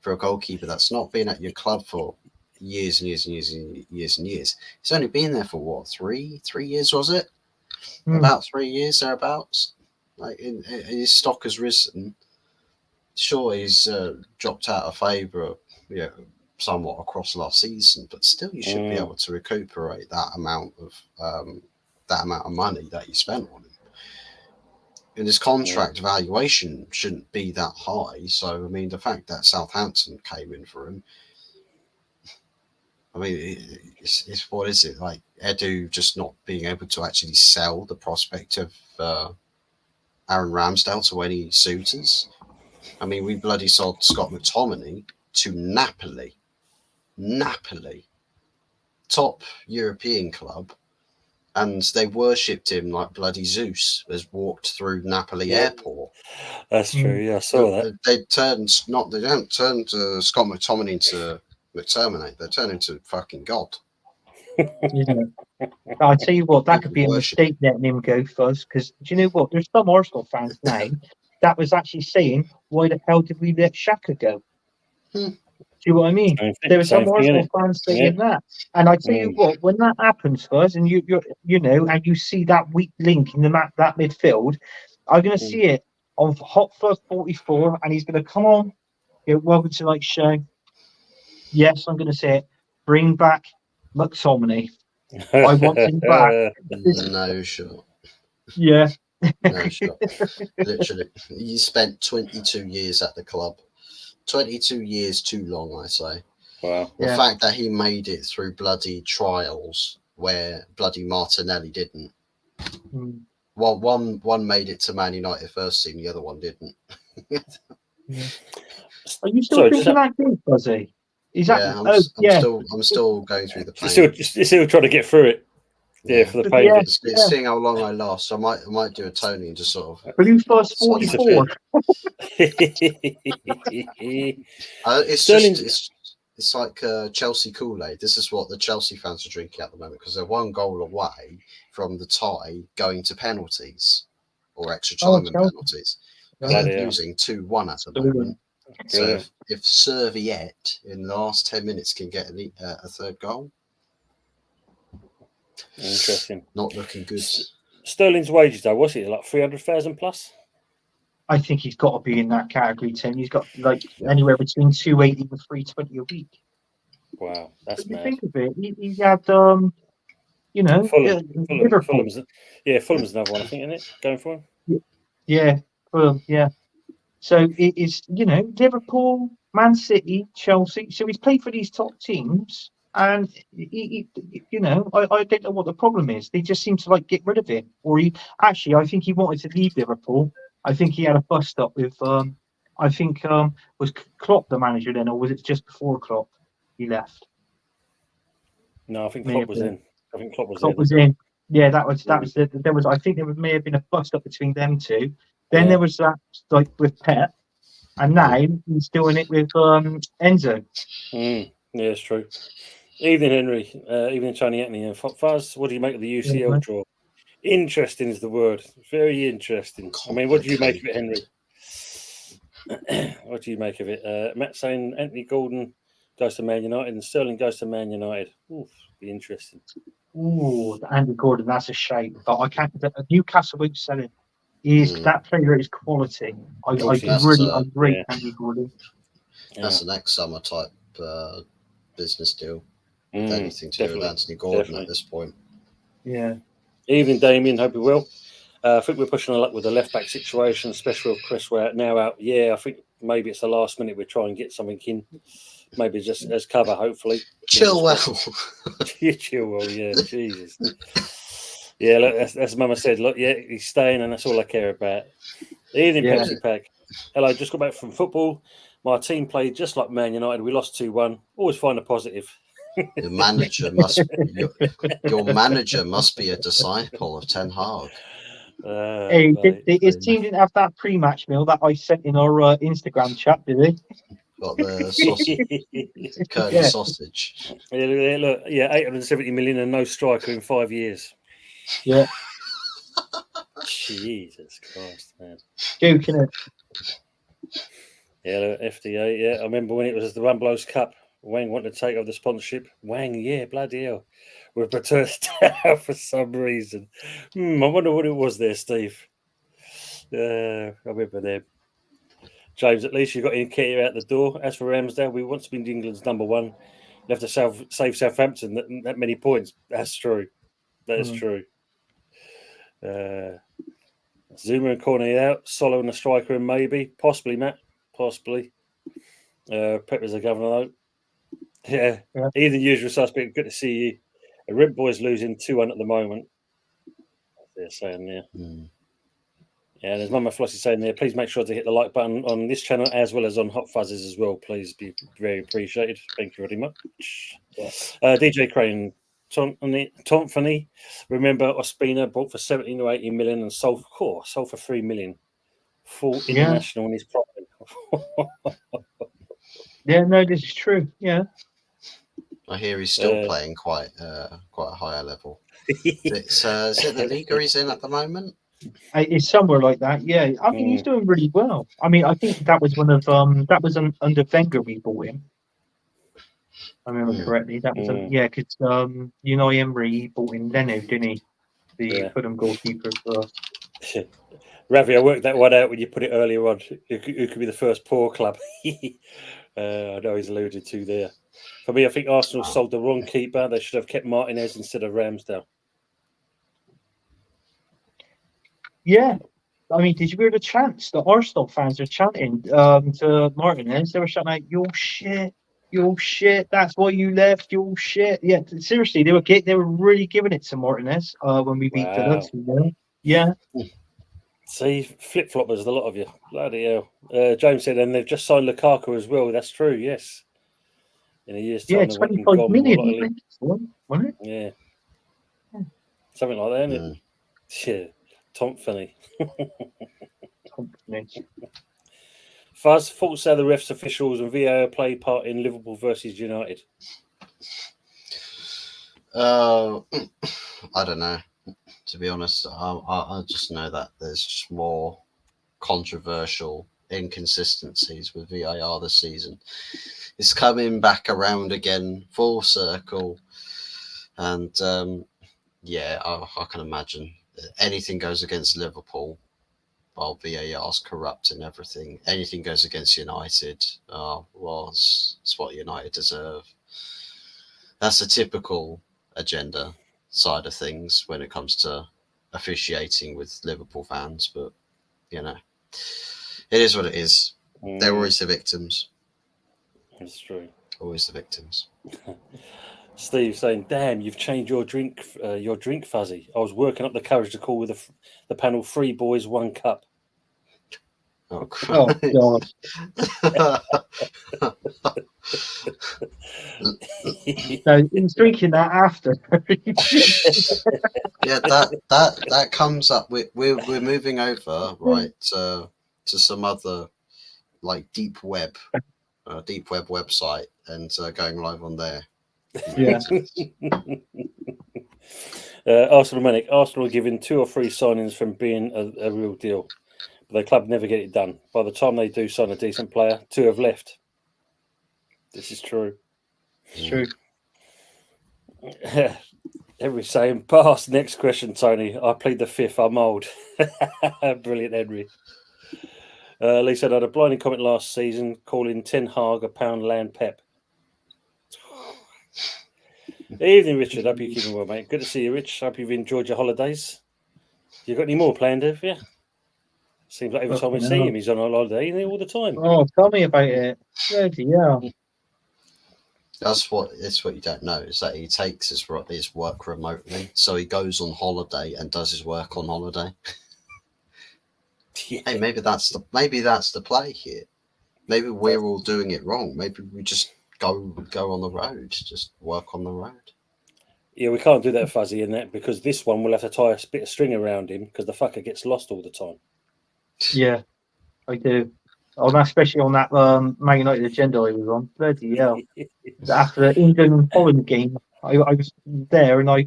for a goalkeeper that's not been at your club for years and years and years and years and years. He's only been there for what, three years, was it? About 3 years thereabouts. Like his stock has risen. Sure, he's dropped out of favour, somewhat across last season, but still, you should be able to recuperate that amount of money that you spent on him. And his contract valuation shouldn't be that high. So, I mean, the fact that Southampton came in for him, I mean, it's what is it? Like Edu just not being able to actually sell the prospect of Aaron Ramsdale to any suitors. I mean, we bloody sold Scott McTominay to Napoli, top European club, and they worshipped him like bloody Zeus has walked through Napoli airport. That's true. Yeah, I saw that. They don't turn Scott McTominay into McTerminate. They turn into fucking God. Yeah. I tell you what, that could be a mistake letting him go, Fuzz. Because do you know what? There's some Arsenal fans now that was actually saying, "Why the hell did we let Xhaka go?" Do you know what I mean? There were some Arsenal fans saying that, and I tell you what, when that happens, Fuzz, and you and you see that weak link in that midfield, I'm going to see it on Hot Fuzz 44, and he's going to come on. Welcome to Like Show. Yes, I'm going to say it. Bring back McTominay. I want him back. No shot. Yeah. No shot. Literally. He spent 22 years at the club. 22 years too long, I say. Wow. The fact that he made it through bloody trials where bloody Martinelli didn't. Well, one made it to Man United first team, the other one didn't. Are you still thinking that good, Fuzzy? I'm still going through the pain. Still trying to get through it. Yeah, for the pain. Seeing how long I last, I might do a Tony and just sort of. Blue Fuzz 44. It's like Chelsea Kool-Aid. This is what the Chelsea fans are drinking at the moment because they're one goal away from the tie going to penalties or extra time and penalties. They're losing 2-1 at the moment. So if Serviette in the last 10 minutes can get a third goal, interesting. Not looking good. Sterling's wages though, what's it like 300,000 plus? I think he's got to be in that category, Tim. He's got like anywhere between 280 and 320 a week. Wow, that's mad. Think of it. He had Liverpool. Fulham's another one, I think, isn't it? Going for him. Yeah, Fulham. Yeah. So it is, Liverpool, Man City, Chelsea. So he's played for these top teams, and I don't know what the problem is. They just seem to get rid of him. Or I think he wanted to leave Liverpool. I think he had a bust up with, was Klopp the manager then, or was it just before Klopp he left? No, I think Klopp was in. Klopp was in. Yeah, that was. There was. I think there may have been a bust up between them two. Then there was that with Pep, and now he's doing it with Enzo. Yeah, it's true. Evening, Henry. Evening, Tony Anthony and Fuzz. What do you make of the UCL draw? Interesting is the word. Very interesting. I mean, what do you make of it, Henry? What do you make of it? Matt saying Anthony Gordon goes to Man United and Sterling goes to Man United. Ooh, be interesting. Ooh, Andy Gordon, that's a shame. But I can't. Newcastle won't sell him. That player is quality. I rate Andy Gordon. That's an ex-summer type business deal. Anything to do with Anthony Gordon at this point. Yeah. Evening, Damien. Hope you will. I think we're pushing a lot with the left back situation, especially with Chris Ware now out. Yeah, I think maybe it's the last minute we try and get something in. Maybe just as cover, hopefully. Chilwell. Chilwell, yeah, Jesus. Yeah, look, as Mama said, look, yeah, he's staying, and that's all I care about. Evening, Pepsi Pack. Hello, just got back from football. My team played just like Man United. We lost 2-1. Always find a positive. Your manager must be a disciple of Ten Hag. His team didn't have that pre-match meal that I sent in our Instagram chat, did they? Got the sausage, curly sausage. Yeah, look, 870 million and no striker in 5 years. Yeah. Jesus Christ, man. Joking it. Yeah, FDA. Yeah, I remember when it was the One Blows Cup. Wang wanted to take over the sponsorship. Wang, yeah, bloody hell. We're perturbed for some reason. I wonder what it was there, Steve. I remember them. James, at least you got Nketiah out the door. As for Ramsdale, we want to be England's number one. You have to save Southampton that many points. That's true. That is true. Zuma and Cornet out. Solo and a striker and maybe. Possibly, Matt. Possibly. Pepper's the governor, though. Yeah. Either usual suspect. Good to see you. Rip Boys losing 2-1 at the moment. They're saying there. Yeah, there's Mama Flossie saying there, please make sure to hit the like button on this channel as well as on Hot Fuzzes as well. Please be very appreciated. Thank you very much. DJ Crane, Tomphany, remember Ospina bought for 17 or 18 million and sold for 3 million. Full international in his prime. Yeah, no, this is true. Yeah. I hear he's still playing quite a higher level. Is it the Liga he's in at the moment? It's somewhere like that, yeah. I mean, he's doing really well. I mean, I think that was one of under Wenger we bought him. I remember correctly. That was because Unai Emery bought in Leno, didn't he? The Fulham goalkeeper for. Ravi, I worked that one out when you put it earlier on. Who could be the first poor club? I know he's alluded to there. For me, I think Arsenal sold the wrong keeper. They should have kept Martinez instead of Ramsdale. Yeah. I mean, did you hear the chants? The Arsenal fans are chanting to Martinez. They were shouting out, "Your shit, that's why you left, your shit." Yeah, seriously, they were really giving it to Martinez when we beat Villa. Yeah. See, flip-floppers, a lot of you. Bloody hell. James said, and they've just signed Lukaku as well. That's true, yes. In a year's time, 25 million, wasn't it? Yeah. Something like that, isn't it? Yeah. Tomphany. Fuzz, thoughts how the refs, officials, and VAR play part in Liverpool versus United? I don't know. To be honest, I just know that there's just more controversial inconsistencies with VAR this season. It's coming back around again, full circle, and I can imagine anything goes against Liverpool, while VAR's corrupting everything. Anything goes against United, it's what United deserve. That's a typical agenda side of things when it comes to officiating with Liverpool fans, but it is what it is. They're always the victims. That's true. Always the victims. Steve saying, "Damn, you've changed your drink, Fuzzy. I was working up the courage to call with the panel 3 boys, 1 cup." Oh God! No, he was drinking that after. Yeah, that comes up. We're moving over to some other like deep web website and going live on there. Yeah. Arsenal Manic. Arsenal are given 2 or 3 signings from being a real deal, but the club never get it done. By the time they do sign a decent player, 2 have left. This is true. It's true. Henry saying, "Pass." Next question, Tony. I plead the 5th. I'm old. Brilliant, Henry. Lee said, "I had a blinding comment last season calling Ten Hag a pound land Pep." Evening, Richard. Hope you're keeping well, mate. Good to see you, Rich. Hope you've enjoyed your holidays. You got any more planned, have you? Seems like every time we see him, he's on a holiday, isn't he, all the time? Oh, tell me about it. Yeah. That's what you don't know is that he takes his work remotely, so he goes on holiday and does his work on holiday. Hey, maybe that's the play here. Maybe we're all doing it wrong. Maybe we just go on the road, just work on the road. Yeah, we can't do that, Fuzzy, in that because this one will have to tie a bit of string around him because the fucker gets lost all the time. Yeah, I do. Especially on that Man United agenda I was on. Bloody hell. After the England and Holland game, I was there and I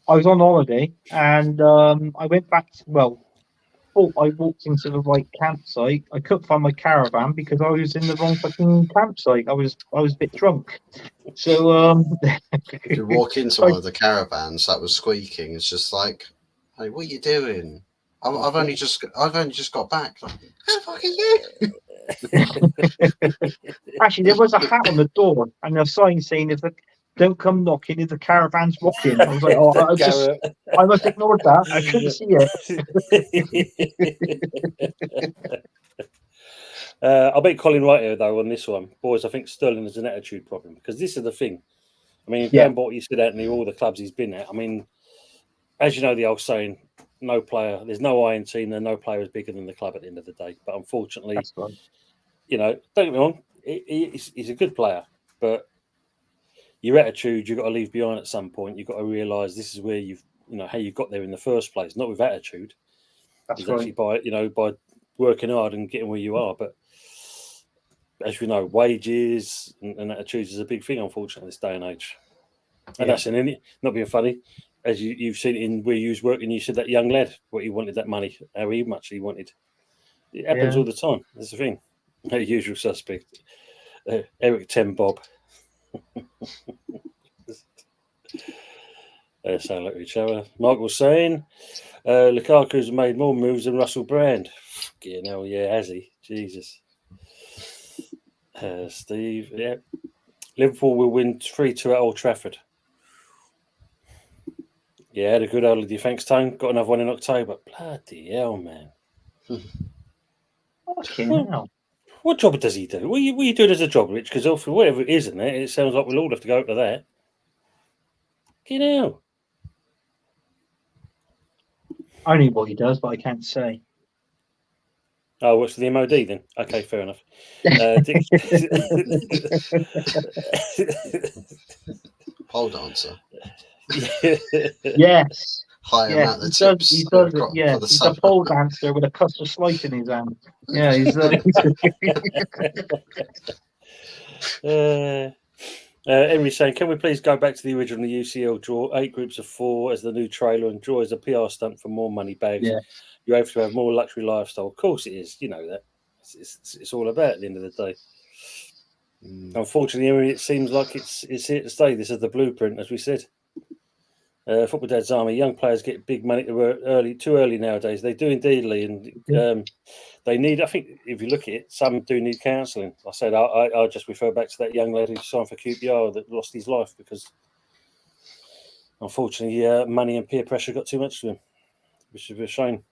was on holiday and I went back thought I walked into the right campsite. I couldn't find my caravan because I was in the wrong fucking campsite. I was a bit drunk. So If you walk into one of the caravans that was squeaking, it's just like, hey, what are you doing? I've only just got back. Like, how the fuck are you? Actually, there was a hat on the door and a sign saying, "Don't come knocking if the caravan's rocking." I was like, "Oh, I must ignored that. I couldn't see it." I'll bet Colin right here though on this one, boys. I think Sterling has an attitude problem because this is the thing. I mean, going by what you said, Anthony, all the clubs he's been at. I mean, as you know, the old saying, "No player, there's no I in team, and no player is bigger than the club at the end of the day." But unfortunately, Right. you know, don't get me wrong, he's a good player, but your attitude you've got to leave behind at some point. You've got to realise this is where how you got there in the first place, not with attitude. That's actually by working hard and getting where you are. But as we know, wages and attitudes is a big thing, unfortunately, in this day and age. And that's in any, not being funny, as you've seen in where you was working, you said that young lad, what he wanted that money, how much he wanted. It happens all the time. That's the thing. The usual suspect. Eric 10 Bob. They sound like each other. Michael's saying Lukaku's made more moves than Russell Brand. Has he? Jesus. Steve, Liverpool will win 3-2 at Old Trafford. Yeah, had a good holiday. Thanks, Tone. Got another one in October. Bloody hell, man. Fucking hell. What job does he do? What are you doing as a job, Rich? Because for whatever it is, isn't it? It sounds like we'll all have to go to that. I know what he does, but I can't say. Oh, works for the MOD then? Okay, fair enough. Pole dancer. Yes. High amount of tips. He does it. Yeah, he's a pole dancer with a custard slice in his hand. Yeah, he's. Henry's saying, can we please go back to the original UCL draw? 8 groups of 4 as the new trailer and draw as a PR stunt for more money bags. Yeah. You're able to have more luxury lifestyle. Of course it is. You know that. It's all about at the end of the day. Unfortunately, Henry, it seems like it's here to stay. This is the blueprint, as we said. Football Dad's Army, young players get big money too early nowadays. They do indeedly, and they need. I think if you look at it, some do need counselling. I said I'll just refer back to that young lady who signed for QPR that lost his life because, unfortunately, money and peer pressure got too much to him, which is a shame.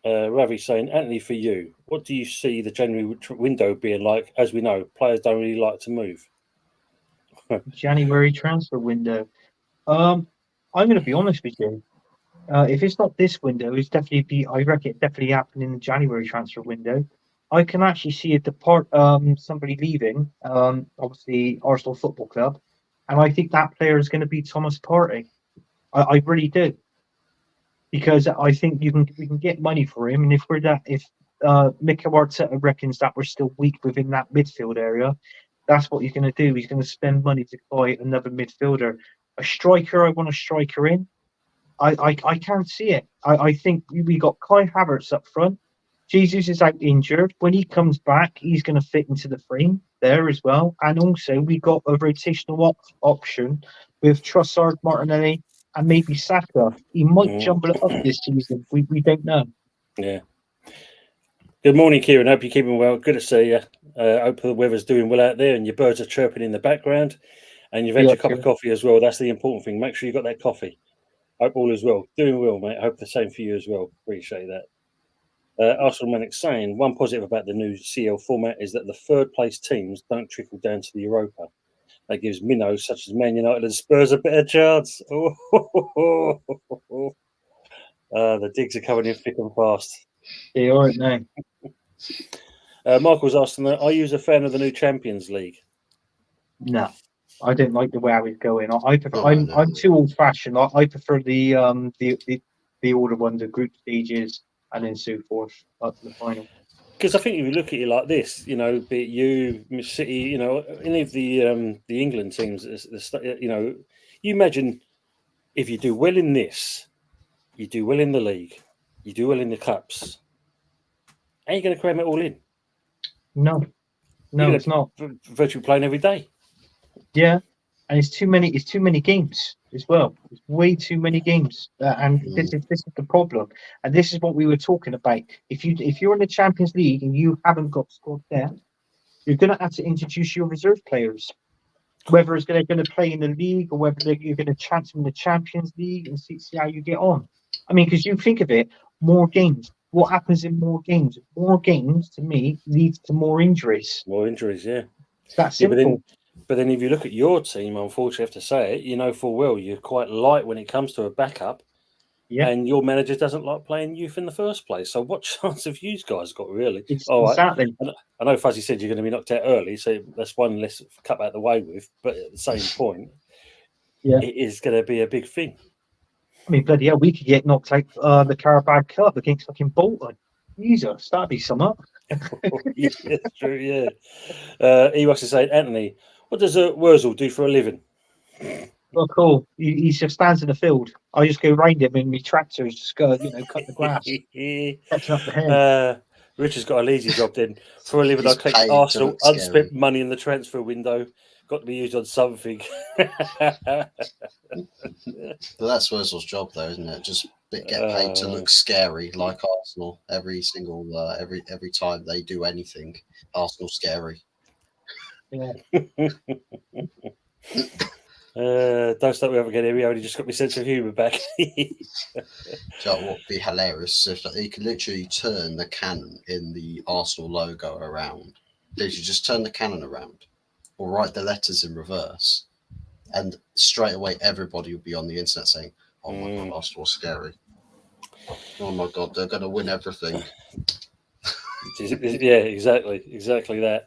Ravi saying, Anthony, for you, what do you see the January window being like? As we know, players don't really like to move. January transfer window. I'm going to be honest with you. If it's not this window, I reckon it definitely happened in the January transfer window. I can actually see somebody leaving, obviously Arsenal Football Club, and I think that player is going to be Thomas Partey. I really do, because I think we can get money for him, and if Mikel Arteta reckons that we're still weak within that midfield area, that's what he's going to do. He's going to spend money to buy another midfielder. A striker, I want a striker in. I can't see it. I think we got Kai Havertz up front. Jesus is out injured. When he comes back, he's going to fit into the frame there as well. And also, we got a rotational option with Trossard, Martinelli, and maybe Saka. He might jumble it up this season. We don't know. Yeah. Good morning, Kieran. Hope you're keeping well. Good to see you. Hope the weather's doing well out there and your birds are chirping in the background. And you've had your cup of coffee as well. That's the important thing. Make sure you got that coffee. Hope all is well. Doing well, mate. Hope the same for you as well. Appreciate that. Arsenal Manic saying, one positive about the new CL format is that the third place teams don't trickle down to the Europa. That gives minnows such as Man United and Spurs a better chance. The digs are coming in thick and fast. They aren't now. Michael's asking, are you a fan of the new Champions League? No, I don't like the way I was going. I'm too old fashioned. I prefer the order one, the group stages, and then so forth up to the final. Because I think if you look at it like this, be it you, City, any of the England teams, you imagine if you do well in this, you do well in the league, you do well in the cups, How are you going to cram it all in? No, You're it's not. Virtually playing every day. Yeah, and it's too many. It's too many games as well. It's way too many games, and this is the problem. And this is what we were talking about. If you're in the Champions League and you haven't got squad depth, you're going to have to introduce your reserve players. Whether it's going to play in the league or whether you're going to chance them in the Champions League and see how you get on. I mean, because you think of it, more games. What happens in more games? More games, to me, leads to more injuries. More injuries, yeah. It's that simple. But then if you look at your team, unfortunately, I have to say it, you know full well you're quite light when it comes to a backup. Yeah. And your manager doesn't like playing youth in the first place. So what chance have you guys got, really? Exactly. Right. I know Fuzzy said you're going to be knocked out early, so that's one less cut out the way with. But at the same point, it is going to be a big thing. I mean, bloody hell, we could get knocked out the Carabao Cup against fucking Bolton. Jesus, that'd be something. Yeah, that's true, yeah. He was to say, Anthony, what does Wurzel do for a living? Well, cool. He just stands in the field. I just go round him in my tractors, just go, cut the grass, catching up the hay. Richard's got a lazy job then. For a living, I collect Arsenal unspent money in the transfer window. Got to be used on something. But that's Wurzel's job, though, isn't it? Just get paid to look scary, like Arsenal. Every time they do anything, Arsenal scary. Yeah. Don't start me up again. He only just got my sense of humour back. So what would be hilarious if he could literally turn the cannon in the Arsenal logo around. Did you just turn the cannon around, or write the letters in reverse, and straight away everybody would be on the internet saying, "Oh my god, Arsenal is scary. Oh my god, they're going to win everything." Yeah, exactly that.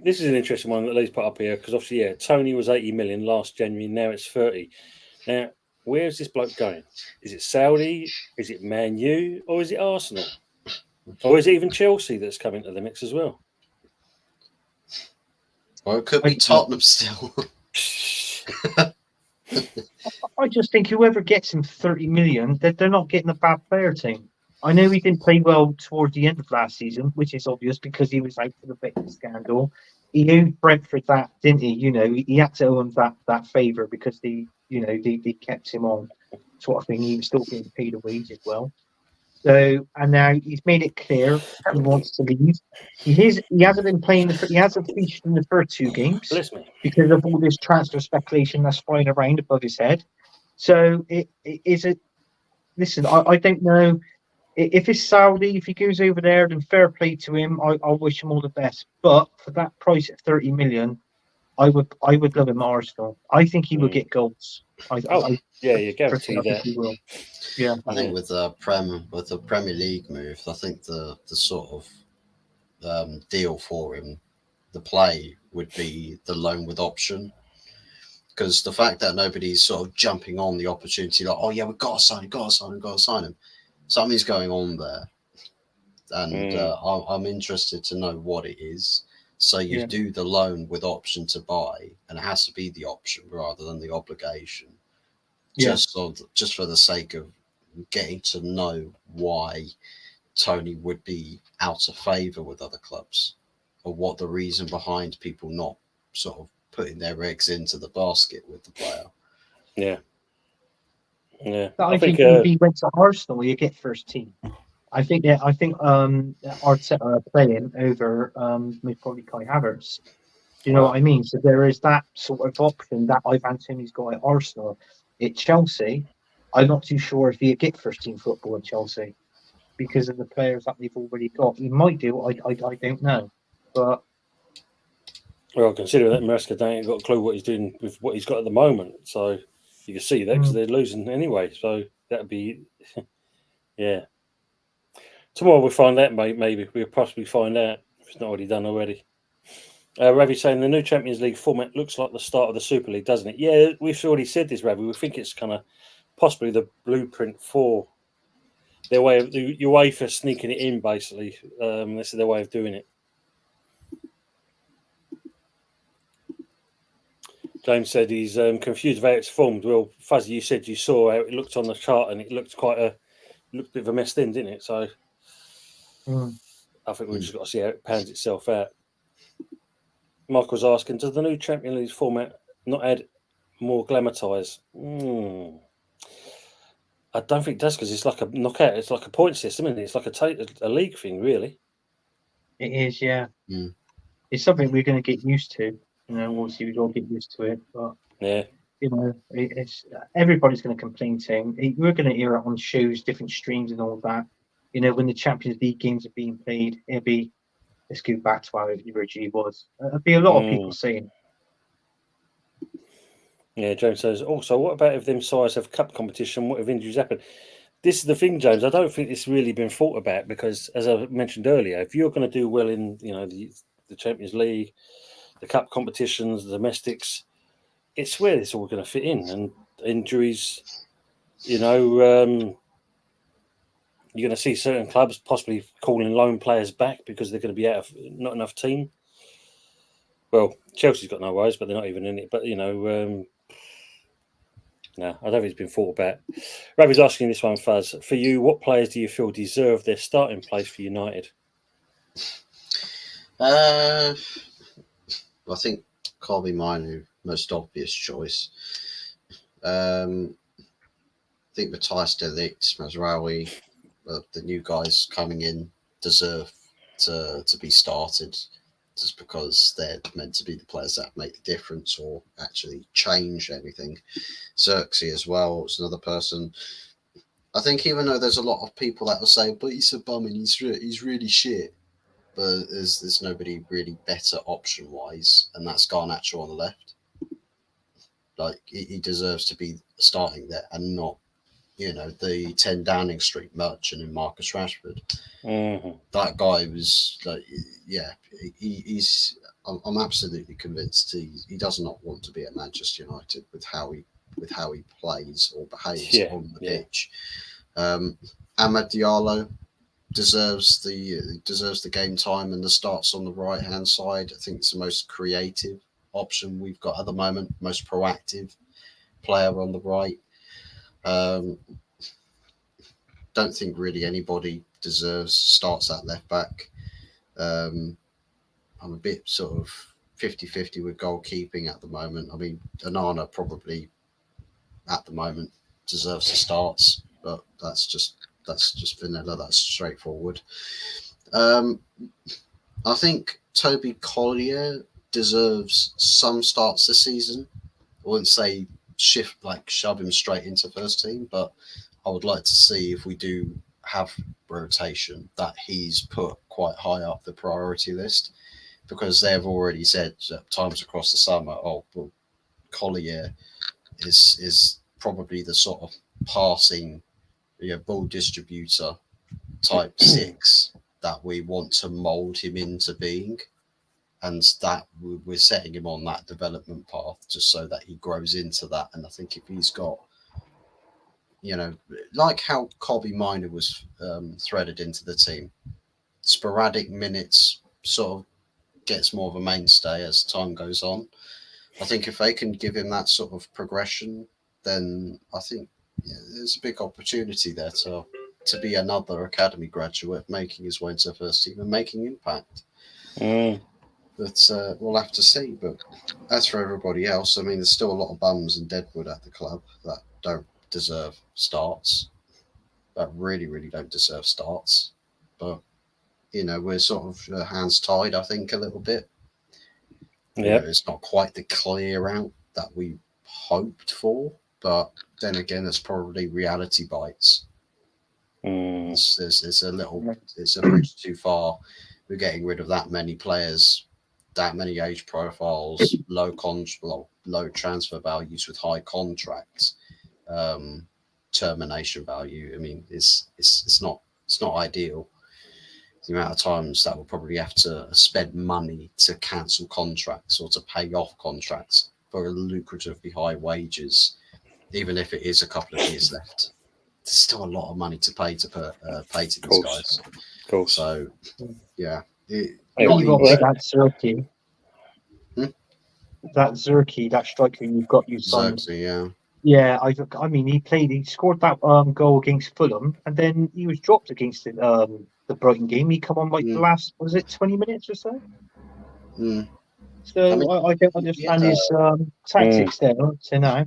This is an interesting one that Lee's put up here because obviously, Tony was 80 million last January, now it's 30. Now, where's this bloke going? Is it Saudi? Is it Man U? Or is it Arsenal? Or is it even Chelsea that's coming to the mix as well? Or it could be Tottenham still. I just think whoever gets him 30 million, they're not getting a bad player team. I know he didn't play well towards the end of last season, which is obvious because he was out for the Beckett scandal. He owed Brentford that, didn't he? He had to owe him that favour because they kept him on, sort of thing. He was still getting paid a wage as well. So, and now he's made it clear he wants to leave. He hasn't been playing. He hasn't featured in the first two games because of all this transfer speculation that's flying around above his head. So, listen, I don't know. If it's Saudi, if he goes over there, then fair play to him. I wish him all the best. But for that price at 30 million, I would love him at Arsenal. I think he would get goals. You guarantee that. He will. Yeah, I think with the Premier League move, I think the sort of deal for him, the play would be the loan with option. Because the fact that nobody's sort of jumping on the opportunity, like, oh yeah, we've got to sign him. Something's going on there, and I'm interested to know what it is. So you do the loan with option to buy, and it has to be the option rather than the obligation. Just for the sake of getting to know why Tony would be out of favour with other clubs, or what the reason behind people not sort of putting their eggs into the basket with the player. Yeah. I think if he went to Arsenal, you get first team. I think Arteta are playing over probably Kai Havertz. Do you know what I mean? So there is that sort of option that Ivan Toney's got at Arsenal. At Chelsea, I'm not too sure if he'd get first team football at Chelsea because of the players that they've already got. He might do. I don't know, but. Well, considering that Maresca ain't got a clue what he's doing with what he's got at the moment, so you can see that because they're losing anyway. So that'd be, Tomorrow we'll find out, mate. Maybe we'll possibly find out if it's not already done already. Ravi saying the new Champions League format looks like the start of the Super League, doesn't it? Yeah, we've already said this, Ravi. We think it's kind of possibly the blueprint for their way of the UEFA sneaking it in. Basically, this is their way of doing it. James said he's confused about its form. Well, Fuzzy, you said you saw how it looked on the chart, and it looked looked a bit of a mess then, didn't it? So, I think we've just got to see how it pans itself out. Michael's asking, does the new Champions League format not add more glamour ties? I don't think it does, because it's like a knockout. It's like a point system, isn't it? It's like a league thing, really. It is, yeah. It's something we're going to get used to. Obviously we all get used to it, but yeah, it's everybody's going to complain saying we're going to hear it on shows, different streams, and all that. When the Champions League games are being played, it'll be, let's go back to how it originally was. There'll be a lot of people saying. Yeah, James says, also, what about if them sides have cup competition? What if injuries happen? This is the thing, James. I don't think it's really been thought about, because, as I mentioned earlier, if you're going to do well in the Champions League, the cup competitions, the domestics, it's where it's all going to fit in. And injuries, you're going to see certain clubs possibly calling loan players back because they're going to be out of not enough team. Well, Chelsea's got no worries, but they're not even in it. But, no, I don't think it's been thought about. Ravi's asking this one, Fuzz. For you, what players do you feel deserve their starting place for United? I think Kobbie Mainoo, most obvious choice. I think Matthijs de Ligt, Mazraoui, the new guys coming in deserve to be started, just because they're meant to be the players that make the difference or actually change anything. Xerxes as well is another person. I think even though there's a lot of people that will say, but he's a bum and he's really shit, but there's nobody really better option-wise, and that's Garnacho on the left. Like, he deserves to be starting there and not, the 10 Downing Street merchant in Marcus Rashford. That guy was like, he's. I'm absolutely convinced he does not want to be at Manchester United with how he plays or behaves on the pitch. Amad Diallo deserves the game time and the starts on the right hand side. I think it's the most creative option we've got at the moment, most proactive player on the right. Don't think really anybody deserves starts at left back. I'm a bit sort of 50-50 with goalkeeping at the moment. I mean, Onana probably at the moment deserves the starts, but that's just vanilla. That's straightforward. I think Toby Collier deserves some starts this season. I wouldn't say shove him straight into first team, but I would like to see, if we do have rotation, that he's put quite high up the priority list, because they've already said at times across the summer, Collier is probably the sort of passing, ball distributor type 6 that we want to mould him into being, and that we're setting him on that development path just so that he grows into that. And I think if he's got, like how Kobbie Mainoo was threaded into the team, sporadic minutes, sort of gets more of a mainstay as time goes on. I think if they can give him that sort of progression, then I think there's a big opportunity there to be another academy graduate making his way into first team and making impact. But we'll have to see. But as for everybody else, I mean, there's still a lot of bums and deadwood at the club that don't deserve starts, that really, really don't deserve starts. But, we're sort of hands tied, I think, a little bit. Yeah, it's not quite the clear out that we hoped for, but then again, it's probably reality bites. It's a bridge too far. We're getting rid of that many players, that many age profiles, low transfer values with high contracts, termination value. I mean, it's not ideal. The amount of times that we'll probably have to spend money to cancel contracts or to pay off contracts for lucratively high wages, even if it is a couple of years left. There's still a lot of money to pay to these guys. Of course. So, yeah. That Zerki. That Zerki, that striker you've got signed. Zerki, yeah. Yeah, I mean, he scored that goal against Fulham, and then he was dropped against the Brighton game. He come on like the last, was it 20 minutes or so? So I mean, I don't understand his tactics there. So now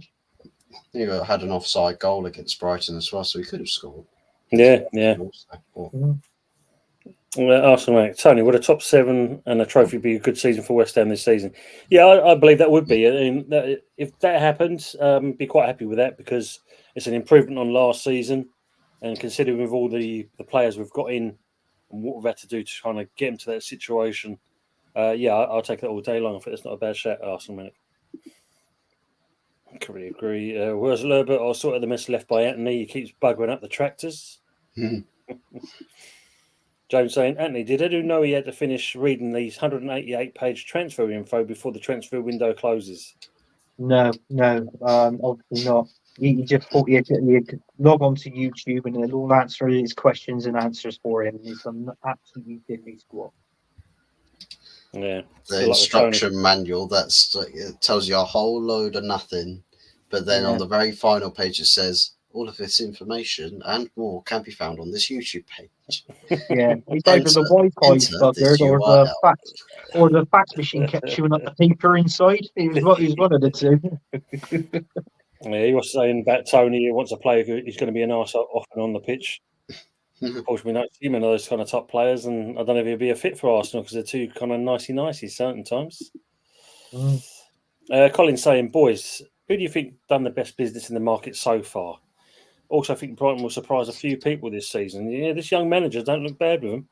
he had an offside goal against Brighton as well, so he could have scored. Yeah. Arsenal, mate. Tony, would a top 7 and a trophy be a good season for West Ham this season? Yeah, I believe that would be. I mean, if that happens, be quite happy with that because it's an improvement on last season. And considering with all the players we've got in and what we've had to do to try to get them to that situation, I'll take that all day long. I think it's not a bad shout, Arsenal, mate. I can really agree. Whereas Herbert, or sort of the mess left by Anthony, he keeps buggering up the tractors. James saying, Anthony, did Edu know he had to finish reading these 188-page transfer info before the transfer window closes? No, obviously not. He just thought he'd log on to YouTube and it'll all answer his questions and answers for him. He's done absolutely diddly squat. Yeah. The instruction manual it tells you a whole load of nothing, but then on the very final page it says all of this information and more can be found on this YouTube page. Yeah, it's either the Wi-Fi buggered or the fax machine kept chewing up the paper inside. It was one of the two. Yeah, he was saying about Tony. He wants a player who's going to be a nice off and on the pitch. Of course, we know him and those kind of top players, and I don't know if he'll be a fit for Arsenal because they're too kind of nicey certain times. Colin's saying, boys, who do you think done the best business in the market so far? Also, I think Brighton will surprise a few people this season. Yeah, this young manager don't look bad with him.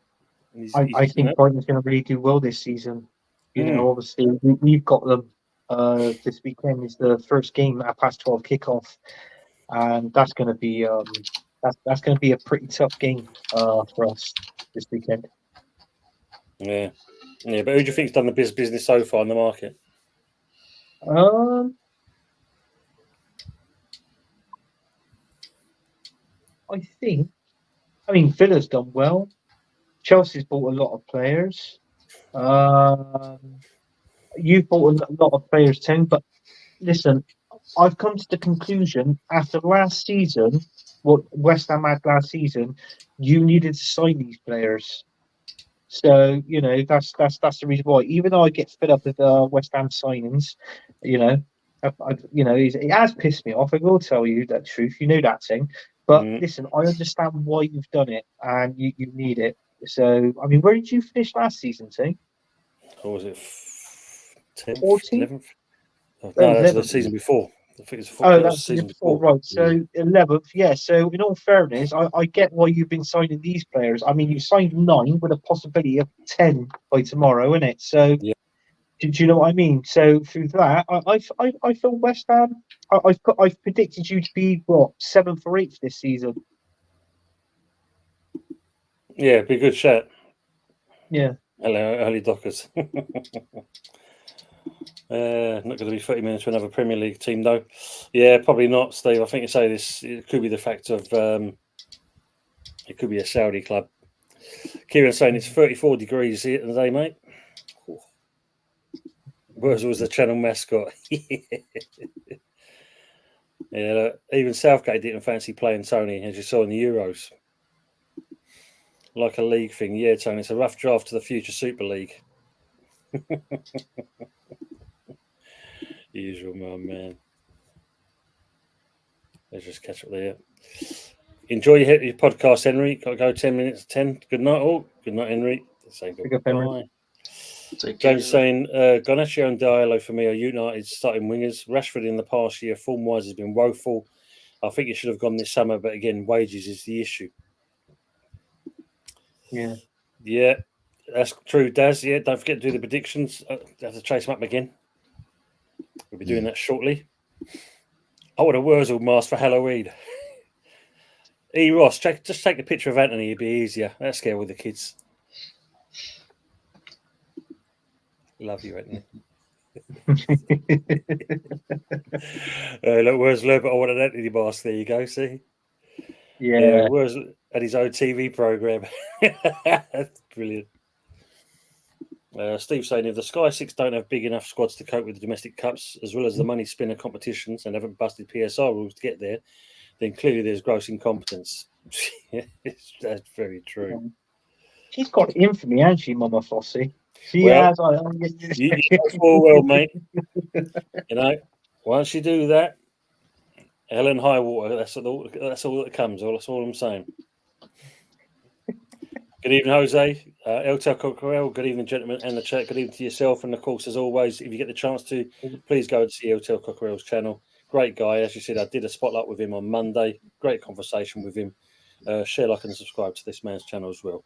I think Brighton's going to really do well this season. You know, obviously we've got them. This weekend is the first game at past 12 kickoff, and that's going to be that's going to be a pretty tough game for us this weekend. Yeah. But who do you think's done the best business so far in the market? I mean, Villa's done well. Chelsea's bought a lot of players. You've bought a lot of players too, but listen, I've come to the conclusion after last season, what West Ham had last season, you needed to sign these players. So you know that's the reason why. Even though I get fed up with West Ham signings, you know, it has pissed me off. I will tell you that truth. You know that thing. But listen, I understand why you've done it, and you need it. So I mean, where did you finish last season, T? Or was it 10th, 14th? 11th? No, that's the season before. I think it's that's the season before, right? So 11th, yeah. So in all fairness, I get why you've been signing these players. I mean, you signed 9 with a possibility of 10 by tomorrow, isn't it? So, do you know what I mean? So through that, I feel West Ham. I've predicted you to be 7th or 8th this season. Yeah, be a good shout. Yeah. Hello, early Dockers. Not going to be 30 minutes for another Premier League team, though. Yeah, probably not, Steve. I think you say this. It could be the fact of it could be a Saudi club. Kieran's saying it's 34 degrees here today, mate. Whereas was the channel mascot. Yeah, even Southgate didn't fancy playing Tony, as you saw in the Euros. Like a league thing. Yeah, Tony, it's a rough draft to the future Super League. Usual, my man. Let's just catch up there. Enjoy your podcast, Henry. Got to go 10 minutes, 10. Good night, all. Good night, Henry. Say goodbye. James saying, Garnacho and Diallo for me are United starting wingers. Rashford in the past year, form-wise, has been woeful. I think he should have gone this summer, but again, wages is the issue. Yeah, that's true, Daz. Yeah, don't forget to do the predictions. I have to chase them up again. We'll be doing that shortly. I want a Wurzel mask for Halloween. Ross, just take a picture of Anthony. It'd be easier. That's scare with the kids. Love you, Anthony. Look, where's Herbert? I want an Anthony mask. There you go. See? Yeah. Where's at his own TV program? That's brilliant. Steve saying if the Sky Six don't have big enough squads to cope with the domestic cups as well as the money spinner competitions and haven't busted PSR rules to get there, then clearly there's gross incompetence. That's very true. She's got it in for me, hasn't she, Mama Fossey? She Well, has. you know full well, mate. You know, once you do that, hell and high water. That's all that comes. That's all I'm saying. Good evening, Jose. El Cockerel. Good evening, gentlemen, and the chat. Good evening to yourself. And of course, as always, if you get the chance to, please go and see El Cockerel's channel. Great guy, as you said. I did a spotlight with him on Monday. Great conversation with him. Share, like, and subscribe to this man's channel as well.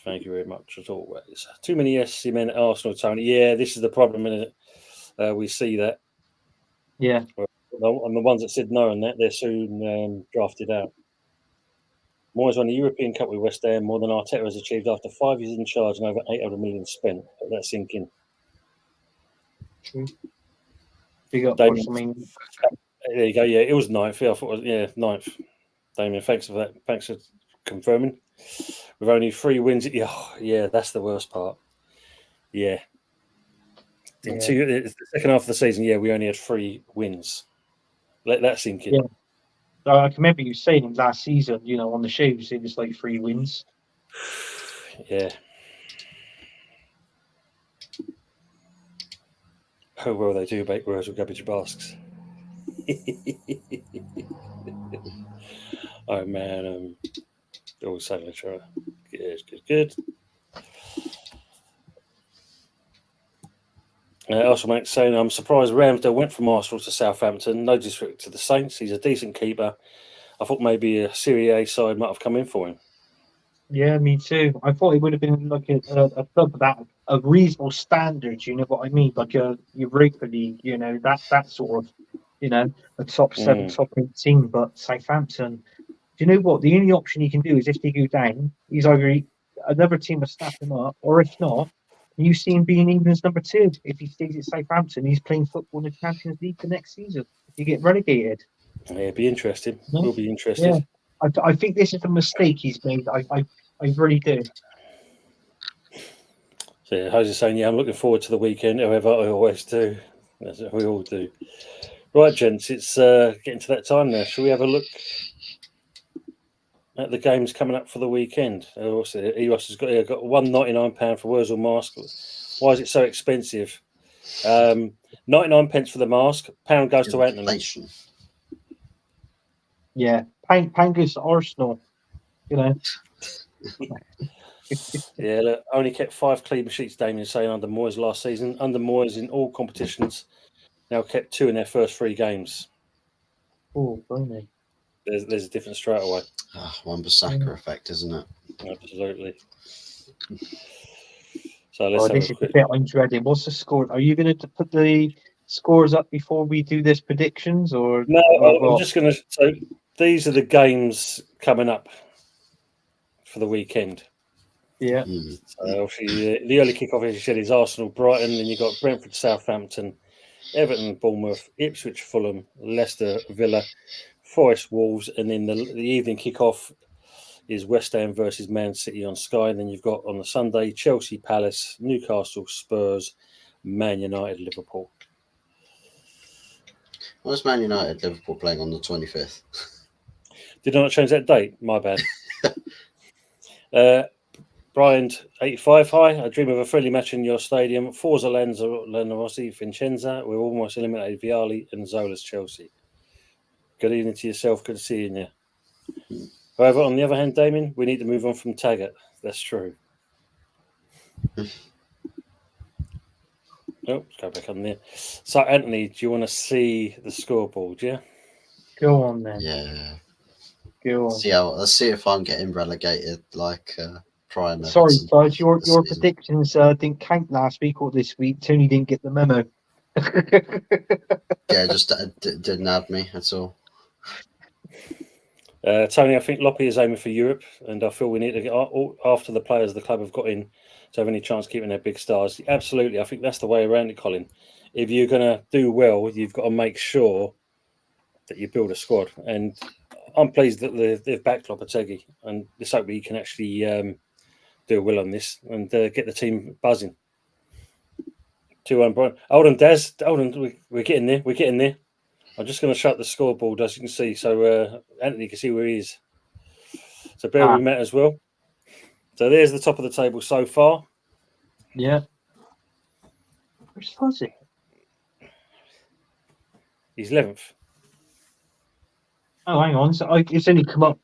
Thank you very much, as always. Too many yes men at Arsenal, Tony. Yeah, this is the problem, isn't it? We see that. Yeah. And the ones that said no on that, they're soon drafted out. Moyes won the European Cup with West Ham, more than Arteta has achieved after 5 years in charge and over 800 million spent. Let that sink in. True. Big up, Damien, Damien. there you go. Yeah, it was ninth. I thought it was, ninth. Damien, thanks for that. Thanks for confirming. With only 3 wins. Yeah, that's the worst part. Yeah. The second half of the season, we only had 3 wins. Let that sink in. Yeah. I can remember you saying last season, on the shows, it was like 3 wins. Yeah. How well they do bake words with cabbage basques. Oh man, always saying each other. Good. Also, Max saying, I'm surprised Ramsdale went from Arsenal to Southampton. No disrespect to the Saints. He's a decent keeper. I thought maybe a Serie A side might have come in for him. Yeah, me too. I thought it would have been like a club that a reasonable standard. You know what I mean? Like a Europa League. That sort of, a top 7, top 8 team. But Southampton, do you know what? The only option he can do is if they go down, he's either another team will snap him up, or if not, you see him being England's number 2. If he stays at Southampton, he's playing football in the Champions League for next season. If you get relegated, it'd be interesting. No? We'll be interested. Yeah, I think this is a mistake he's made. I really do. So yeah, Jose saying, I'm looking forward to the weekend. However, I always do. That's what we all do. Right, gents, it's getting to that time now. Shall we have a look at the games coming up for the weekend? Also, EOS has got £1.99 for Wurzel mask. Why is it so expensive? 99 for the mask. Pound goes to Anthony. Yeah, pound goes to Arsenal. Yeah, look, only kept 5 clean sheets, Damien saying, under Moyes last season. Under Moyes in all competitions, now kept 2 in their first 3 games. Oh, blimey. There's a difference straight away. Wan-Bissaka effect, isn't it? Absolutely. So let's have this a is quick. the bit I'm dreading. What's the score? Are you going to put the scores up before we do this predictions, or No? I'm just going to. So these are the games coming up for the weekend. Yeah. So obviously, the early kickoff, as you said, is Arsenal, Brighton. Then you've got Brentford, Southampton, Everton, Bournemouth, Ipswich, Fulham, Leicester, Villa, Forest, Wolves, and then the evening kickoff is West Ham versus Man City on Sky. And then you've got on the Sunday Chelsea, Palace, Newcastle, Spurs, Man United, Liverpool. Where's Man United, Liverpool playing on the 25th? Did I not change that date? My bad. Brian 85, hi. I dream of a friendly match in your stadium. Forza Lanzarote, Vincenza. We're almost eliminated Vialli and Zola's Chelsea. Good evening to yourself. Good to see you here. However, on the other hand, Damien, we need to move on from Taggart. That's true. Let's go back on there. So, Anthony, do you want to see the scoreboard? Yeah. Go on then. Yeah. Go on. Let's see if I'm getting relegated like Prime. Sorry, guys. Your predictions didn't count last week or this week. Tony didn't get the memo. Yeah, just didn't add me. That's all. Tony, I think Loppy is aiming for Europe, and I feel we need to get after the players the club have got in to have any chance keeping their big stars. Absolutely, I think that's the way around it, Colin. If you're going to do well, you've got to make sure that you build a squad. And I'm pleased that they've backed Lopetegui, and this hope he can actually do well on this and get the team buzzing. 2-1, Brian. Hold on, Daz. Hold on, we're getting there. We're getting there. I'm just going to shut the scoreboard, as you can see, so Anthony can see where he is. So bear with Matt as well. So there's the top of the table so far. Yeah. Where's Fuzzy? He's 11th. Oh, hang on. So it's only come up.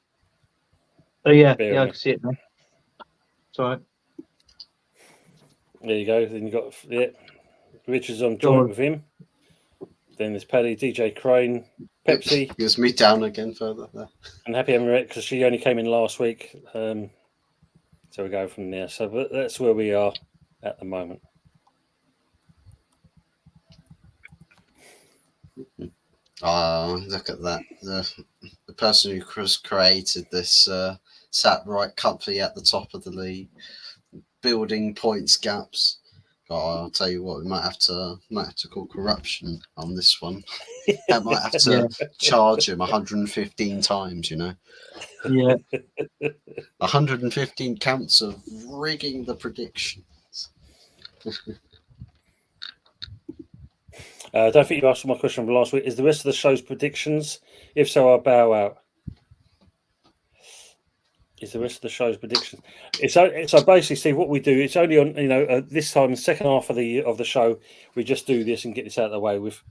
Oh, yeah. Bear Yeah, I with can see it now. Sorry. There you go. Then you got Richard's on Go joint on. with him. Then there's Paddy, DJ Crane, Pepsi, Gives me down again further there. and Happy Emirate because she only came in last week. So we go from there. So that's where we are at the moment. Look at that. The person who created this sat right comfy at the top of the league, building points gaps. I'll tell you what, we might have to call corruption on this one. I might have to charge him 115 times, you know. Yeah. 115 counts of rigging the predictions. I don't think you asked my question from last week. Is the rest of the show's predictions? If so, I'll bow out. Is the rest of the show's predictions? So basically, Steve, what we do, it's only on this time, the second half of the show, we just do this and get this out of the way with.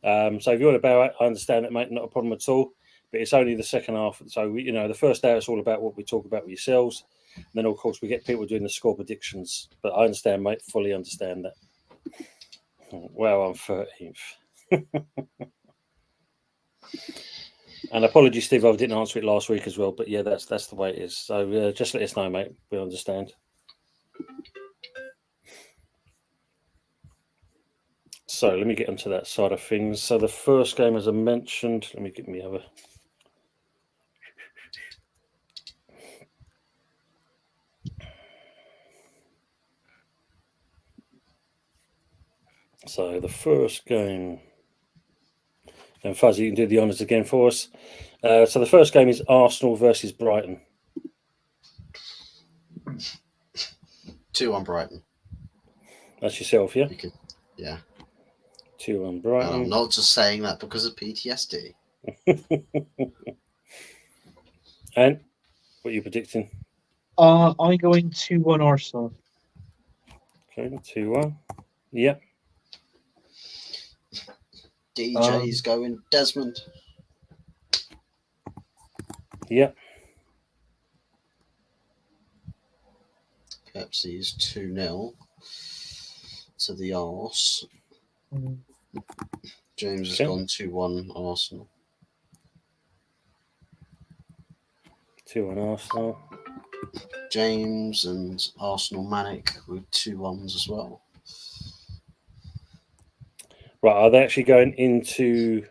So if you want to bow out, I understand it, mate, not a problem at all. But it's only the second half. So the first hour it's all about what we talk about with yourselves. And then of course we get people doing the score predictions. But I understand, mate, fully understand that. Well, I'm 13th. And apologies, Steve, I didn't answer it last week as well. But yeah, that's the way it is. So just let us know, mate. We understand. So let me get onto that side of things. So the first game, as I mentioned, let me get me over. So the first game, and Fuzzy, you can do the honours again for us. So the first game is Arsenal versus Brighton. 2-1 Brighton. That's yourself, yeah? Yeah. 2-1 Brighton. And I'm not just saying that because of PTSD. And what are you predicting? I'm going 2-1 Arsenal. Okay, 2-1. Yep. DJ's going Desmond. Yep. Pepsi's 2-0 to the Arse. James has gone 2-1 Arsenal. 2-1 Arsenal. James and Arsenal Manic with 2-1s as well. Right, are they actually going into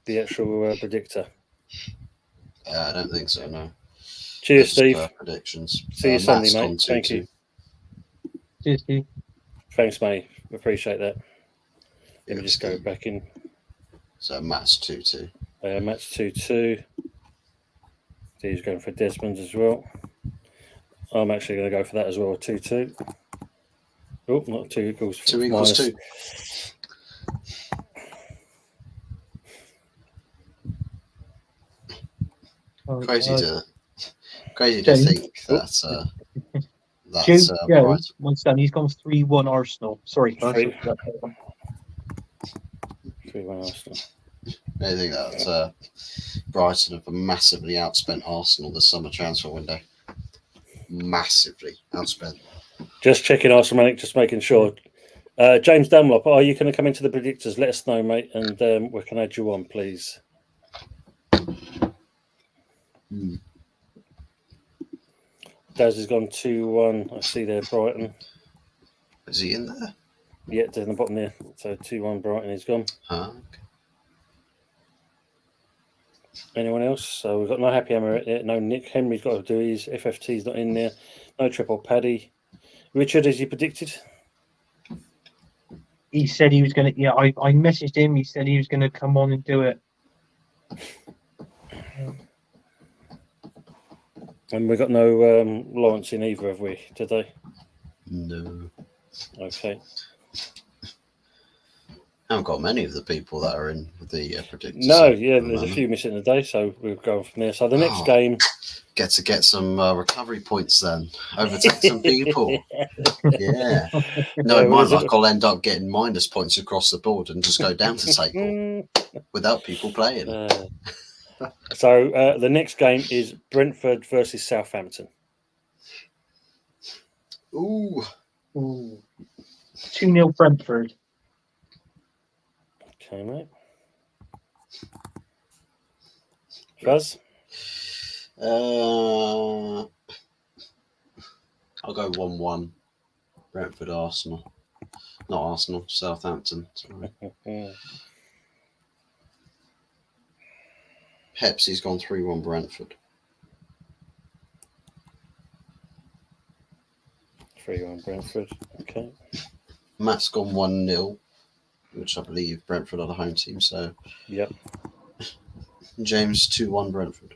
the actual predictor? I don't think so, no. Cheers, Steve. Predictions. See you Sunday, mate. Matt's Thank you. Cheers, Steve. Thanks, mate. Appreciate that. Let me just go back in. So Matt's 2-2. Matt's 2-2. Steve's going for Desmond as well. I'm actually going to go for that as well, 2-2. Oh, not 2 equals 2 equals 2. Crazy to think that's Joe, right. my son, he's gone 3-1 Arsenal. Sorry, 3-1 Arsenal. I think that Brighton have massively outspent Arsenal this summer transfer window. Massively outspent. Just checking Arsenal, mate, just making sure. James Dunlop, are you going to come into the predictors? Let us know, mate, and we can add you on, please. Daz has gone 2-1. I see there, Brighton. Is he in there? Yeah, down the bottom there. So 2-1 Brighton, he's gone. Okay. Anyone else? So we've got no Happy Hammer there. No Nick. Henry's got to do his. FFT's not in there. No Triple Paddy. Richard, as you predicted? He said he was going to. Yeah, I messaged him. He said he was going to come on and do it. And we've got no Lawrence in either, have we, today? No. Okay. I haven't got many of the people that are in the predictors. No, yeah, there's a few missing today, so we'll go from there. So the next game get some recovery points then. Overtake some people. Yeah. No, my luck, I'll end up getting minus points across the board and just go down to table without people playing. So the next game is Brentford versus Southampton. Ooh. 2-0 Brentford. Okay, mate. Fuzz? I'll go 1-1. Brentford, Arsenal. Not Arsenal, Southampton. Sorry. Pepsi's gone 3-1 Brentford. 3-1 Brentford. Okay. Matt's gone 1-0, which I believe Brentford are the home team. So, yep. James 2-1 Brentford.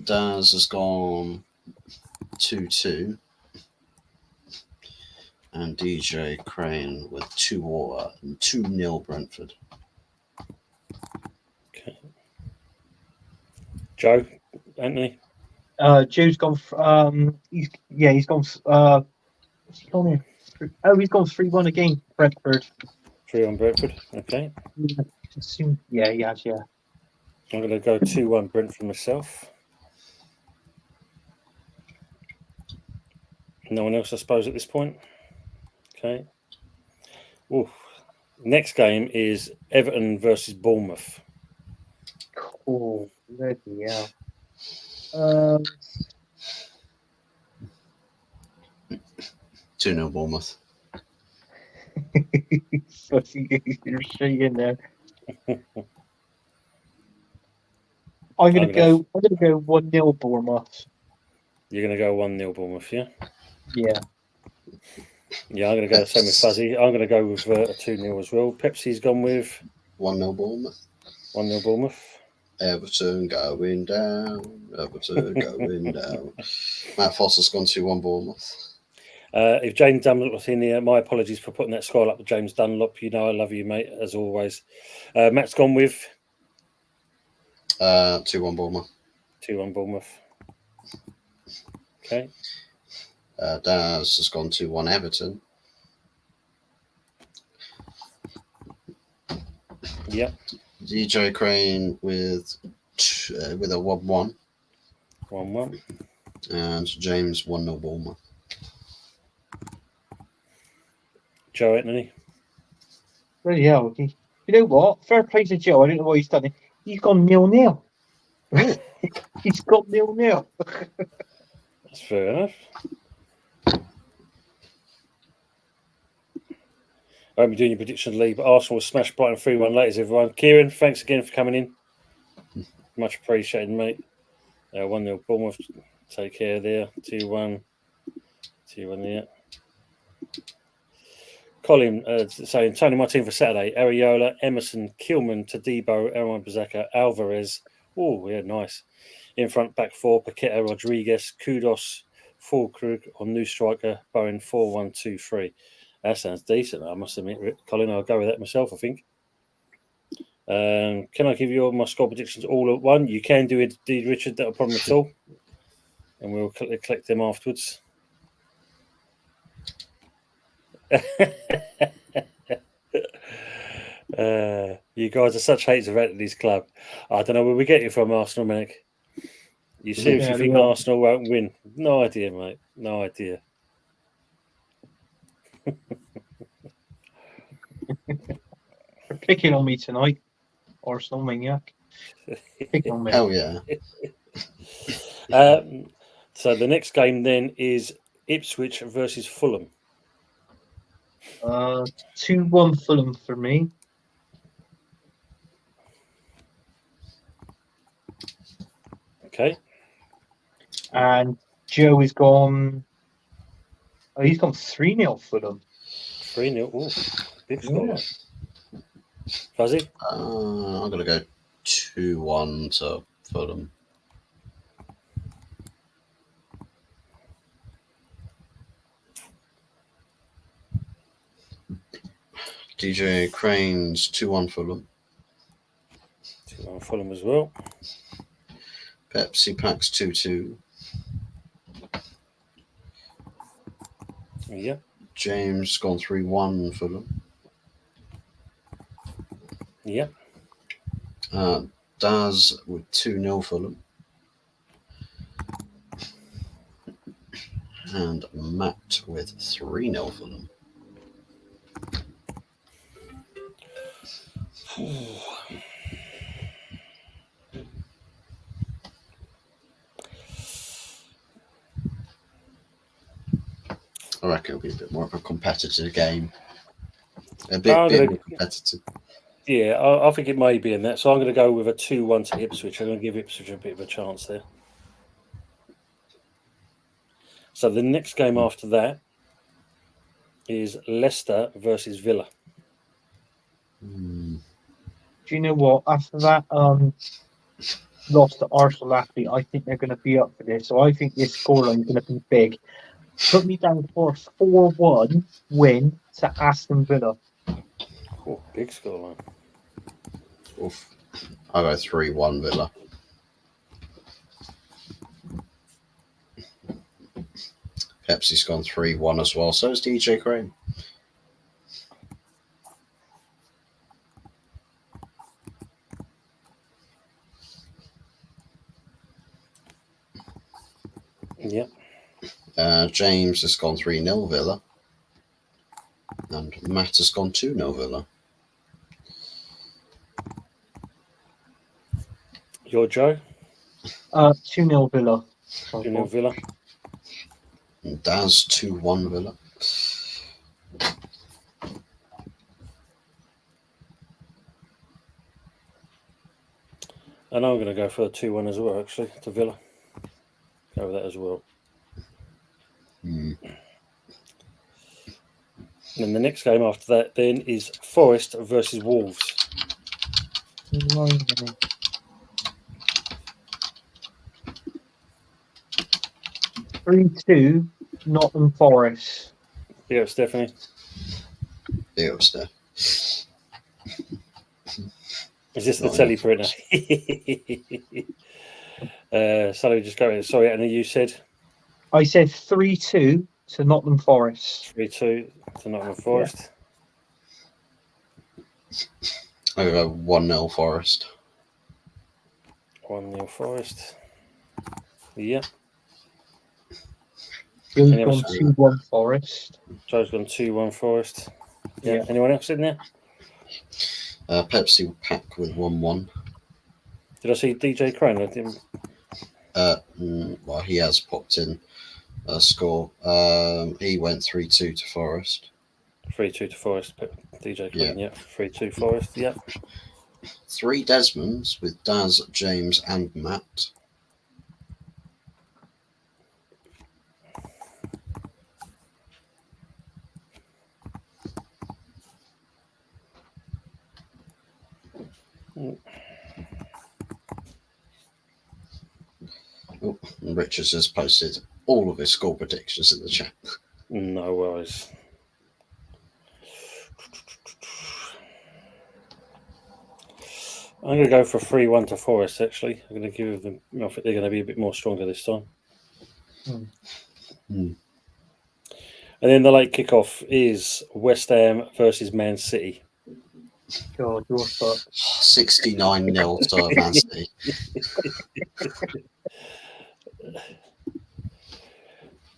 Daz has gone 2-2. And DJ Crane with 2-0 Brentford. Okay. Joe, Anthony. Joe's gone. He's gone. What's he gone here? He's gone 3-1 again. Brentford. 3-1 Brentford. Okay. Yeah, he has. Yeah. I'm going to go 2-1 Brentford myself. No one else, I suppose, at this point. Okay. Ooh. Next game is Everton versus Bournemouth. Oh, bloody hell. 2-0 Bournemouth. You're shaking there. I'm gonna go 1-0 Bournemouth. You're gonna go 1-0 Bournemouth, yeah? Yeah. Yeah, I'm gonna go the same with Fuzzy. I'm gonna go with a 2-0 as well. Pepsi's gone with 1-0 Bournemouth. 1-0 Bournemouth. Everton going down. Everton going down. Matt Foster's gone 2-1 Bournemouth. If James Dunlop was in here, my apologies for putting that score up to James Dunlop. You know I love you, mate, as always. Matt's gone with 2-1 Bournemouth. 2-1 Bournemouth. Okay. Daz has gone 2-1 Everton. Yep. DJ Crane with a 1-1. 1-1. And James 1-0 Bournemouth. Joe, Anthony. Bloody hell. You know what? Fair play to Joe. I don't know what he's done. He's gone 0-0. He's got 0-0. That's fair enough. I won't be doing your prediction league, but Arsenal will smash Brighton 3-1 later, everyone. Kieran, thanks again for coming in. Much appreciated, mate. 1-0 Bournemouth. Take care there. 2-1. 2-1 there. Colin saying, Tony, my team for Saturday. Areola, Emerson, Kilman, Tadibo, Aaron Bazaka, Alvarez. Oh, yeah, nice. In front, back four, Paqueta, Rodriguez, Kudos, Fulkrug, or new striker, Bowen 4-1-2-3. That sounds decent. I must admit, Colin, I'll go with that myself, I think. Can I give you all my score predictions all at one? You can do it, Richard. Not a problem at all. And we'll collect them afterwards. You guys are such haters of Anthony's club. I don't know where we get you from, Arsenal, Manic. You seriously think Arsenal won't win? No idea, mate. No idea. They're picking on me tonight. Arsenal maniac. Picking on me. Hell yeah. So the next game then is Ipswich versus Fulham. 2-1 Fulham for me. Okay. And Joe has gone. Oh, he's gone 3-0 Fulham. 3-0. Oh, big score. Yeah. Fuzzy? I'm going to go 2-1 to Fulham. DJ Crane's 2-1 Fulham. On Fulham as well. Pepsi Packs 2-2. Yep. James gone 3-1 Fulham. Yep. Daz with 2-0 Fulham. And Matt with 3-0 Fulham. I reckon it'll be a bit more of a competitive game. A bit more competitive. Yeah, I think it may be in that. So I'm going to go with a 2-1 to Ipswich. I'm going to give Ipswich a bit of a chance there. So the next game after that is Leicester versus Villa. Do you know what? After that loss to Arsenal last week, I think they're going to be up for this. So I think this scoreline is going to be big. Put me down for a 4-1 win to Aston Villa. Oh, big scoreline. Oof. I'll go 3-1 Villa. Pepsi's gone 3-1 as well. So is DJ Crane. Yep. James has gone 3-0 Villa. And Matt has gone 2-0 Villa. Your Joe? 2-0 Villa. 2-0 Villa. And Daz 2-1 Villa. And I'm going to go for a 2-1 as well, actually, to Villa. Go with that as well. And the next game after that then is Forest versus Wolves. 3-2 Nottingham Forest. Yeah, Stephanie. Yeah, Steph. Is this the telly printer? Sorry, just go in. Sorry, Anna, you said? I said 3-2 to Nottingham Forest. 3-2 to Nottingham Forest. I'll go 1-0 Forest. 1-0 Forest. Yeah. Joe's gone 2-1 Forest. Joe's gone 2-1 Forest. Yeah. Anyone else in there? Pepsi Pack with 1-1. Did I see DJ Crane? I didn't. Well, he has popped in a score. He went 3-2 to Forest. 3-2 to Forest. DJ Crane, yeah. 3-2 Forest, yeah. 3 Desmonds with Daz, James, and Matt. Oh, and Richards has posted all of his score predictions in the chat. No worries. I'm going to go for 3-1 to Forest, actually. I'm going to give them, I think they're going to be a bit more stronger this time. And then the late kickoff is West Ham versus Man City. God, you're fucked. 69-0 to Man City.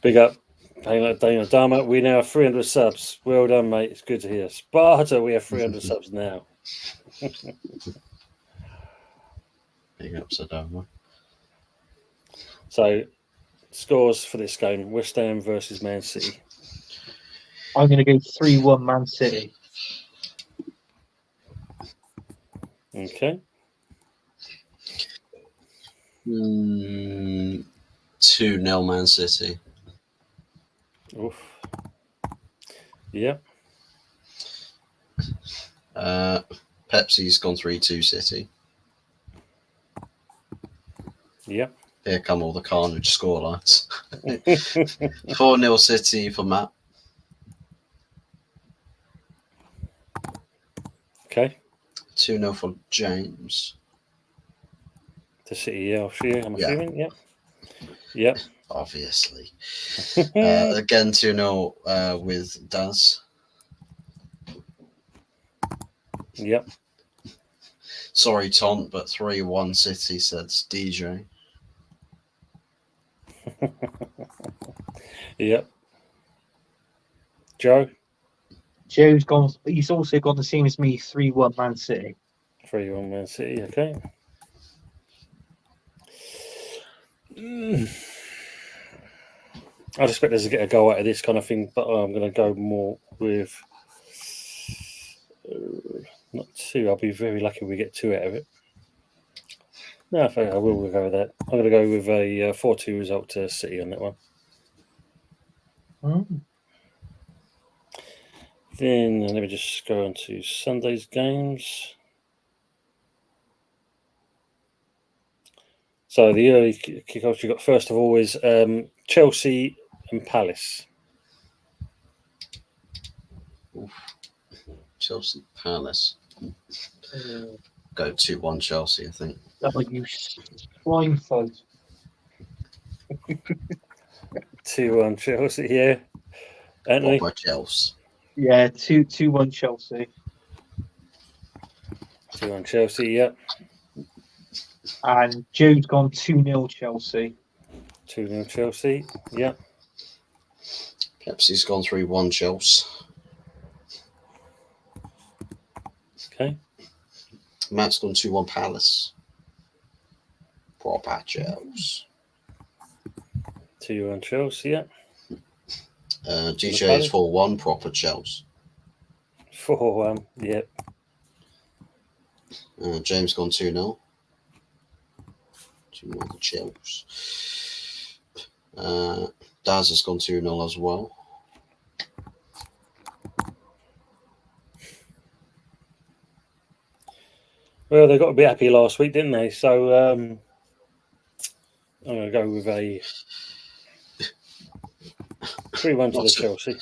Big up. Dana Dharma, we now have 300 subs. Well done, mate. It's good to hear. Sparta, we have 300 subs now. Big up, Sadoma. So, scores for this game: West Ham versus Man City. I'm going to go 3-1 Man City. Okay. 2-0 Man City. Oof. Yep. Pepsi's gone 3-2 City. Yep. Here come all the carnage scorelines. 4-0 City for Matt. Okay. 2-0 for James. The City, I'm Yeah. assuming. Yep. Yep. Obviously. Again, 2-0 with Daz. Yep. Sorry, Tont, but 3-1 City, says DJ. Yep. Joe? Joe's gone. He's also gone the same as me. 3-1 Man City. 3-1 Man City. Okay. I'd expect us to get a goal out of this kind of thing, but I'm going to go more with not 2. I'll be very lucky if we get 2 out of it. No, I think I will go with that. I'm going to go with a 4-2 result to City on that one. Then let me just go on to Sunday's games. So the early kickoffs you got first of all is Chelsea and Palace. Oof. Chelsea Palace. Go 2-1 Chelsea, I think. Like you swine folk. 2-1 Chelsea, yeah. Anthony? Proper Chelsea. Yeah, 2-1 Chelsea. 2-1 Chelsea, yeah. And Joe's gone 2-0 Chelsea. 2-0 Chelsea, yeah. Pepsi's gone 3-1 Chelsea. Okay. Matt's gone 2-1 Palace. Proper Chelsea. 2-1 Chelsea, yeah. DJ is 4-1, proper Chelsea. 4-1, yeah. James gone 2-0. 2-0 Chelsea. Daz has gone 2-0 as well. Well, they got to be happy last week, didn't they? So I'm going to go with a 3-1 to the Chelsea.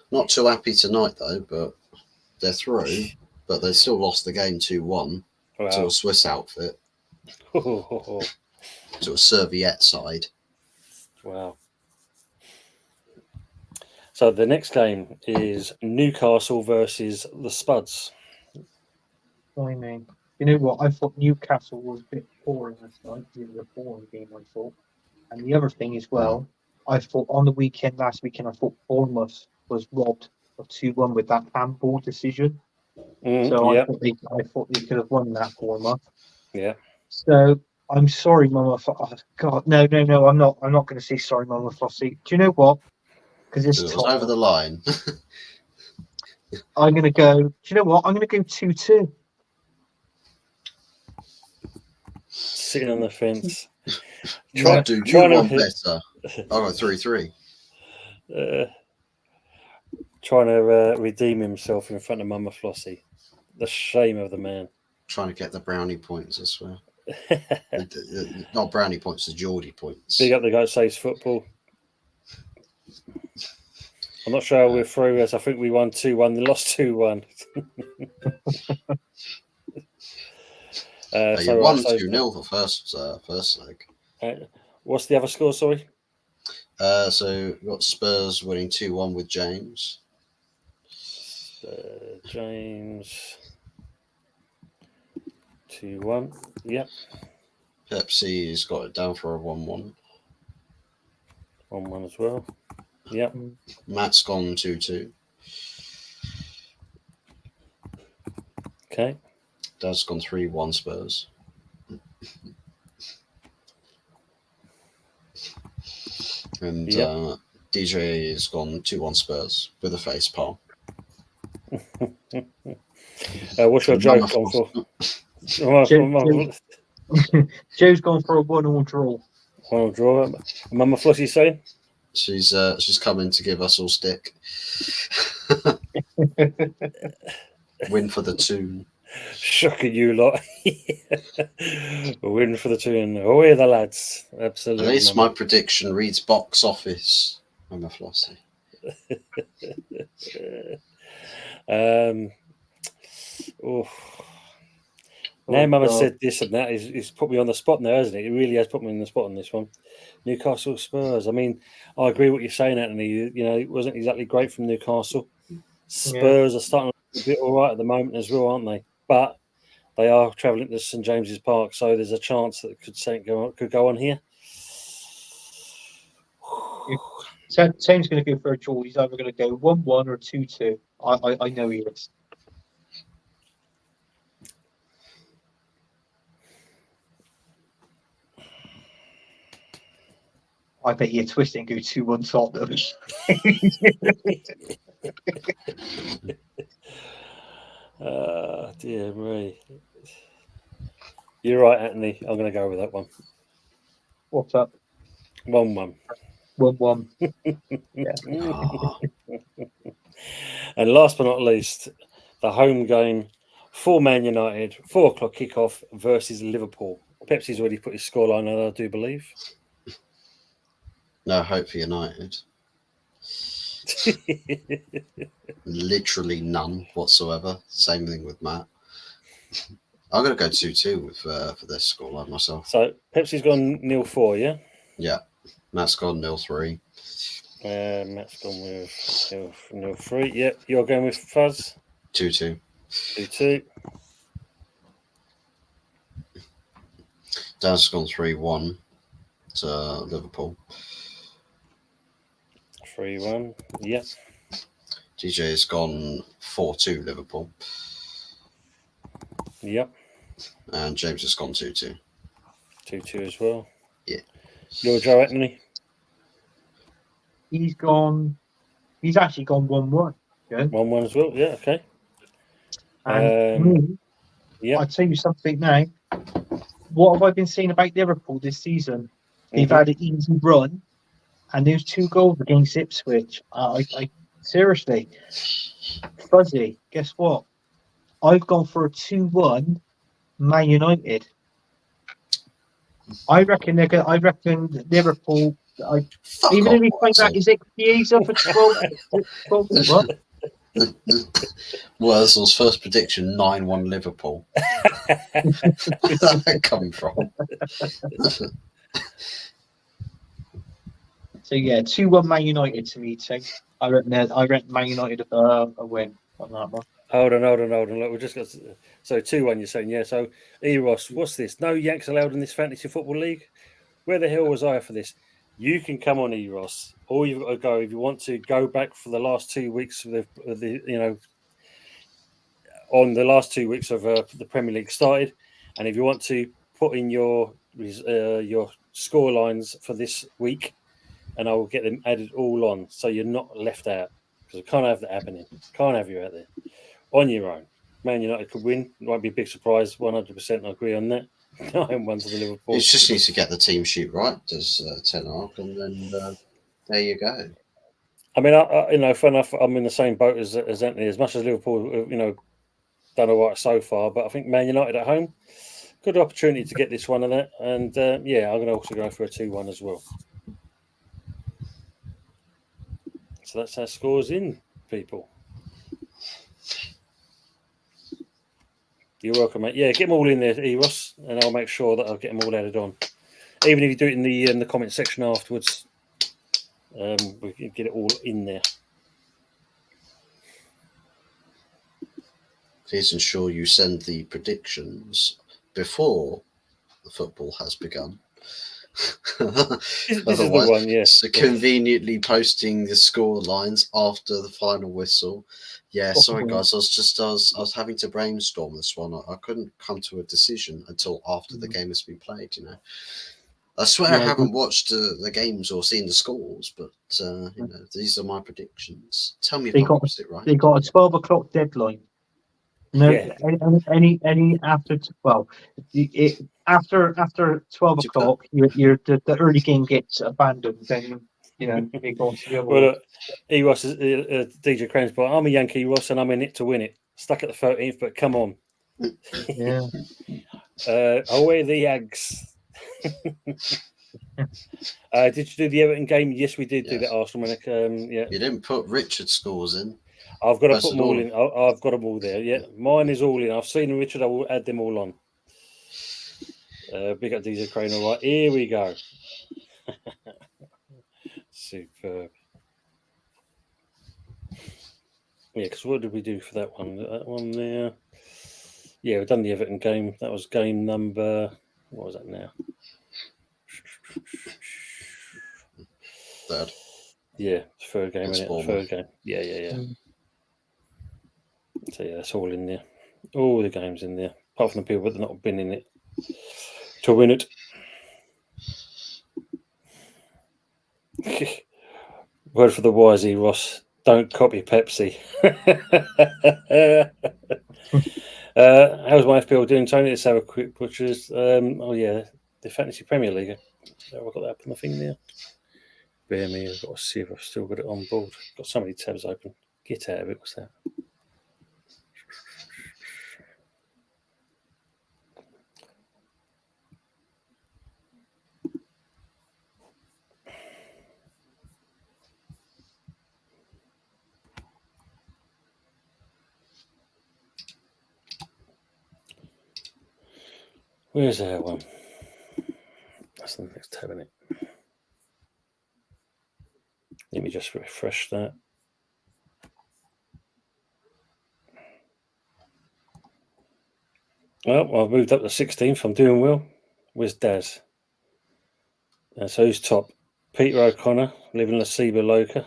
Not too happy tonight, though, but they're through. But they still lost the game 2-1 to a Swiss outfit. To a Serviette side. Wow. So the next game is Newcastle versus the Spuds. I mean, you know what? I thought Newcastle was a bit boring last night. It was a boring game, I thought. And the other thing as well, I thought on the weekend, last weekend, I thought Bournemouth was robbed of 2-1 with that handball decision. So yeah. I thought they could have won that Bournemouth. Yeah. So I'm sorry, Mama. Oh, God, no. I'm not going to say sorry, Mama Flossie. Do you know what? Because it's over the line. I'm going to go. Do you know what? I'm going to go 2-2. Sitting on the fence. Trying to do one better. I got 3-3. Trying to redeem himself in front of Mama Flossie. The shame of the man. Trying to get the brownie points, I swear. Not brownie points, the Geordie points. Big up the guy that says football. I'm not sure how we're through, as I think we won 2-1. They lost 2-1. You won 2-0 the first leg. What's the other score, sorry? So we've got Spurs winning 2-1 with James. James 2-1. Yep. Pepsi's got it down for a 1-1. 1-1 as well. Yep. Matt's gone 2-2. Okay. Dad's gone 3-1 Spurs. And DJ has gone 2-1 Spurs with a face palm. What's your joke gone for? Joe's gone for a 1-1 draw. 1-1 draw. Mama Flossie saying? She's coming to give us all stick. Win for the tune. Shocking you lot. Win for the tune. Away the lads. Absolutely. At least my prediction reads box office. I'm a Flossie. Now, Mum has said this and that. It's put me on the spot now, hasn't it? It really has put me on the spot on this one. Newcastle Spurs. I mean, I agree with what you're saying, Anthony. You know, it wasn't exactly great from Newcastle. Spurs are starting to be a bit all right at the moment as well, aren't they? But they are travelling to St James's Park, so there's a chance that could go on here. Sam's going to go for a draw. He's either going to go 1-1 or 2-2. I know he is. I bet you're twisting go 2-1 Tottenham. Dear me. You're right, Anthony. I'm going to go with that one. What's up? 1-1. 1-1. And last but not least, the home game for Man United, 4:00 kickoff versus Liverpool. Pepsi's already put his scoreline on, I do believe. No hope for United. Literally none whatsoever. Same thing with Matt. I'm going to go 2-2 for this scoreline myself. So Pepsi's gone 0-4, yeah? Yeah. Matt's gone 0-3. Matt's gone with 0-3. Yep, you're going with Fuzz? 2-2. 2-2. Dan's gone 3-1 to Liverpool. 3-1. Yep. DJ's gone 4-2 Liverpool. Yep. And James has gone 2-2. 2-2 as well. Yeah. You're Joe, Anthony? He's actually gone 1-1. Yeah. 1-1 as well. Yeah, okay. And I'll tell you something now. What have I been saying about Liverpool this season? They've had an easy run, and those 2 goals against Ipswich. I seriously, Fuzzy. Guess what? I've gone for a 2-1 Man United. I reckon Liverpool. Even if we find out his XG's up at 12 what? Wurzel's first prediction, 9-1 Liverpool. Where's that come from? So yeah, 2-1 Man United to me too. I reckon Man United a win on that one. Hold on. Look, we just got so 2-1. You're saying, yeah. So Eros, what's this? No Yanks allowed in this fantasy football league. Where the hell was I for this? You can come on, Eros. All you've got to go if you want to go back for the last 2 weeks of on the last 2 weeks of the Premier League started, and if you want to put in your score lines for this week, and I will get them added all on, so you're not left out, because I can't have that happening. Can't have you out there on your own. Man United could win. It won't be a big surprise. 100%. I agree on that. 9-1 to the Liverpool. It just needs to get the team sheet right, does Ten Hag, and then there you go. I mean, fair enough. I'm in the same boat as Anthony. As much as Liverpool, done all right so far, but I think Man United at home, good opportunity to get this one of that. And I'm going to also go for a 2-1 as well. So that's our scores in, people. You're welcome, mate. Yeah, get them all in there, Eros, and I'll make sure that I'll get them all added on. Even if you do it in the comment section afterwards, we can get it all in there. Please ensure you send the predictions before the football has begun. This is the one, yes. So conveniently posting the score lines after the final whistle. Yeah, sorry guys, I was having to brainstorm this one. I couldn't come to a decision until after the game has been played. I swear I haven't watched the games or seen the scores, but these are my predictions. Tell me if I got it right. They got a 12 o'clock deadline. No, any after after 12 o'clock, the early game gets abandoned. Then it goes to the other. Well, Eros is DJ Cransbot. I'm a Yankee, Ross, and I'm in it to win it. Stuck at the 13th, but come on. Yeah. Away the Yags. Did you do the Everton game? Yes, we did do that Arsenal. Yeah. You didn't put Richard scores in. I've got to put them all in. I've got them all there. Yeah, mine is all in. I've seen Richard. I will add them all on. Big up DJ Crane. All right, here we go. Superb. Yeah, because what did we do for that one? That one there. Yeah, we've done the Everton game. That was game number. What was that now? Third. Yeah, third game, It's isn't it? Bournemouth. Third game. Yeah. So yeah, that's all in there. All the games in there, apart from the people that have not been in it to win it. Word for the wise, Ross. Don't copy Pepsi. How's my FPL doing, Tony? Let's have a quick butchers. Oh yeah, the Fantasy Premier League. So I've got that up on the thing there. Bear me, I've got to see if I've still got it on board. Got so many tabs open. Get out of it. What's that? Where's that one? That's the next tab, isn't it? Let me just refresh that. Well, I've moved up to 16th. I'm doing well. Where's Daz? So who's top? Peter O'Connor, living La Ciba Loca.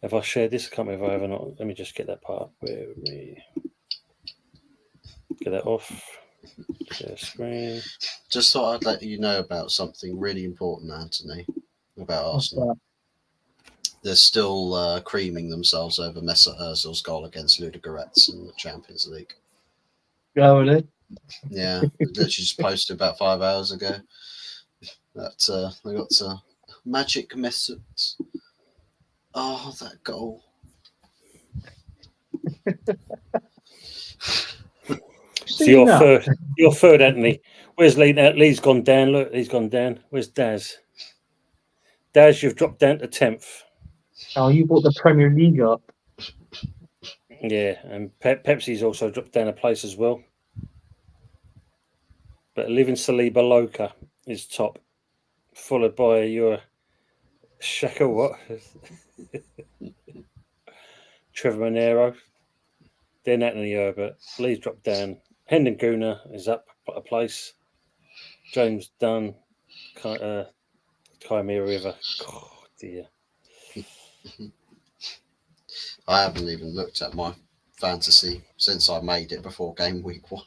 Have I shared this? I can't remember if I have or not. Let me just get that part. Where we get that off. Share screen. Just thought I'd let you know about something really important, Anthony, about Arsenal. They're still creaming themselves over Mesut Ozil's goal against Ludogorets in the Champions League. Oh, really? Yeah, literally just posted about 5 hours ago that they got magic Mesut. Oh, that goal! So your third, Anthony. Where's Lee? Lee's gone down. Look, he's gone down. Where's Daz? Daz, you've dropped down to 10th. Oh, you brought the Premier League up. Yeah, and Pepsi's also dropped down a place as well. But Living Saliba Loca is top, followed by your Shaka what? Trevor Monero. Then Anthony Herbert. Lee's dropped down. Hendon Guna is up a place. James Dunn. Chimera River. Oh, dear. I haven't even looked at my fantasy since I made it before game week 1.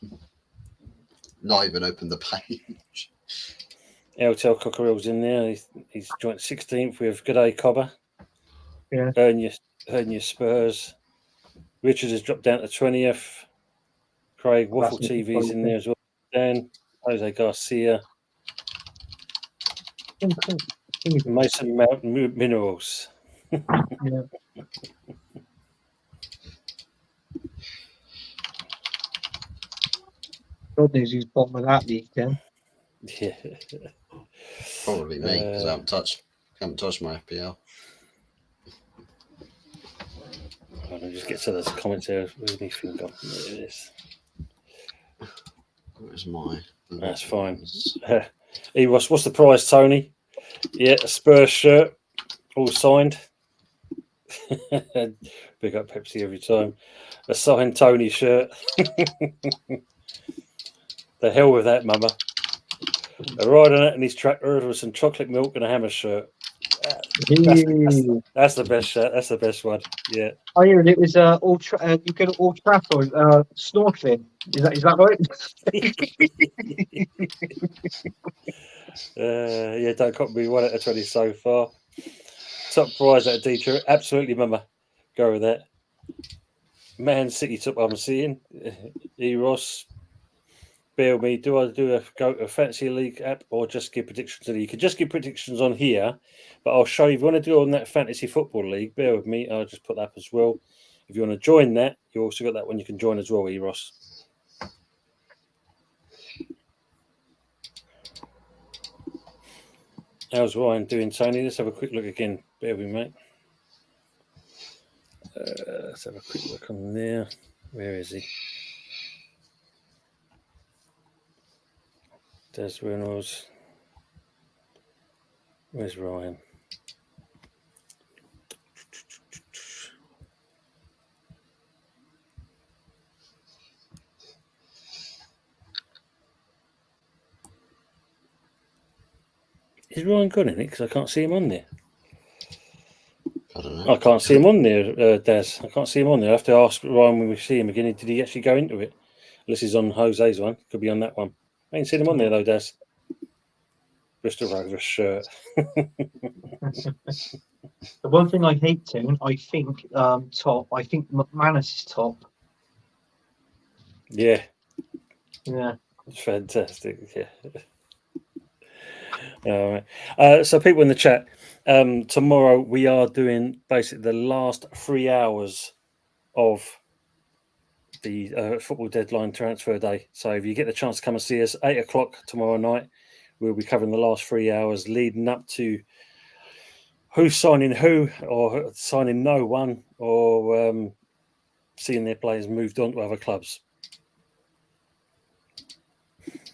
Not even opened the page. LTL Cockerill's in there. He's joined 16th with G'day Cobber. Yeah. Earn your Spurs. Richards has dropped down to 20th. Craig Waffle TV's in there as well. Dan Jose Garcia. Mason Mountain Minerals. Yeah. God knows who's bottom of that league then. Yeah. Probably me because I haven't touched my FPL. Let me just get to those comments there. Where's my finger? There it is. Where's my? That's fine. Ross, what's the prize, Tony? Yeah, a Spurs shirt, all signed. Big up Pepsi every time. A signed Tony shirt. The hell with that, Mama. A ride on it and his tractor with some chocolate milk and a hammer shirt. That's the best shirt. That's the best one. Yeah. I heard it was you get Old Trafford snorkeling. Is that right? Yeah, don't copy me 1 out of 20 so far. Top prize at a teacher. Absolutely, Mama. Go with that. Man City top I'm seeing. Ross. Bear with me. Do I do a fantasy league app or just give predictions? You can just give predictions on here, but I'll show you if you want to do it on that fantasy football league. Bear with me. I'll just put that up as well. If you want to join that, you also got that one you can join as well, Ross. How's Ryan doing, Tony? Let's have a quick look again. Bear with me, mate. Let's have a quick look on there. Where is he? Des Reynolds. Where's Ryan? Is Ryan gone in it? Because I can't see him on there. I don't know. I can't see him on there, Des. I can't see him on there. I have to ask Ryan when we see him again. Did he actually go into it? Unless he's on Jose's one. Could be on that one. I ain't seen him on there, though, Des. Bristol Rovers shirt. The one thing I hate, Tim, I think top. I think McManus is top. Yeah. Yeah. It's fantastic. Yeah. So people in the chat, tomorrow we are doing basically the last 3 hours of the football deadline transfer day. So if you get the chance to come and see us, 8 o'clock tomorrow night, we'll be covering the last 3 hours leading up to who's signing who, or signing no one, or seeing their players moved on to other clubs.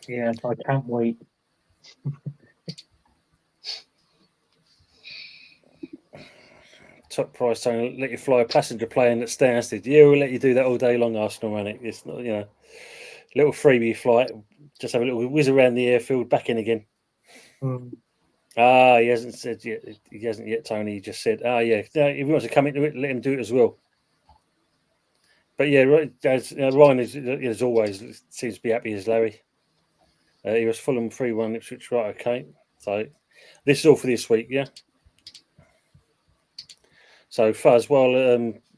Yeah, I can't wait. Top price, Tony, let you fly a passenger plane at Stansted. Yeah, we'll let you do that all day long, Arsenal, man. It's not, little freebie flight. Just have a little whiz around the airfield, back in again. He hasn't said yet. He hasn't yet, Tony. He just said, yeah. If he wants to come into it, let him do it as well. But yeah, Ryan is, as always, seems to be happy as Larry. He was Fulham 3-1, Ipswich, right, okay. So this is all for this week, yeah? So Fuzz, while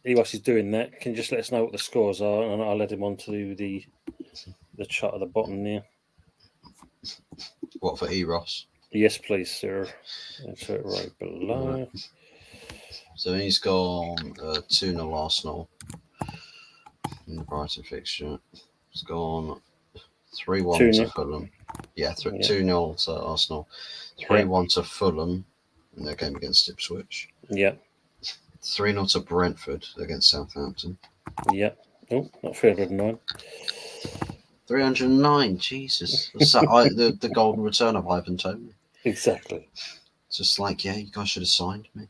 Ewas is doing that, can you just let us know what the scores are, and I'll add him onto the chart at the bottom there. What for Eros? Yes, please, sir. That's it right below. Right. So he's gone 2-0 Arsenal in the Brighton fixture. He's gone 3-1 to Fulham. Yeah, 2-0 to Arsenal. 3-1 to Fulham in their game against Ipswich. Yeah. 3-0 to Brentford against Southampton. Yeah. Oh, not 309. 309, Jesus. The golden return of Ivan Toney. Exactly. It's just like, yeah, you guys should have signed me.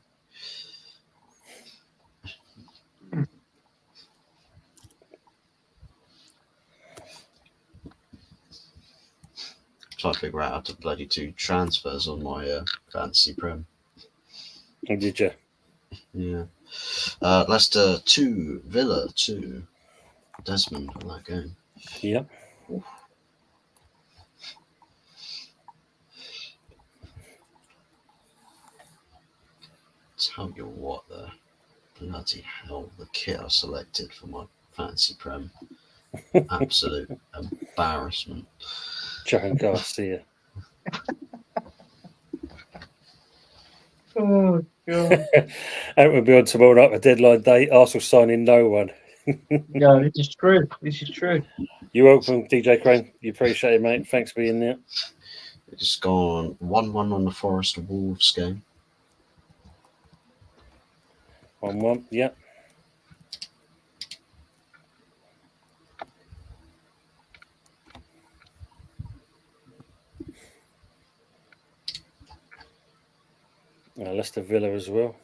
Trying to figure out how to bloody do transfers on my fantasy prem. Oh, did you? Yeah. Leicester 2, Villa 2. Desmond on that game. Yep. Oof. Tell you what, bloody hell, the kit I selected for my fantasy prem. Absolute embarrassment. John Garcia. Oh, God. And we'll be on tomorrow night, a deadline day. Arsenal signing no one. Yeah, this is true. This is true. You're welcome, DJ Crane. You appreciate it, mate. Thanks for being there. It's gone 1-1 on the Forest Wolves game. 1-1, yeah. Leicester Villa as well.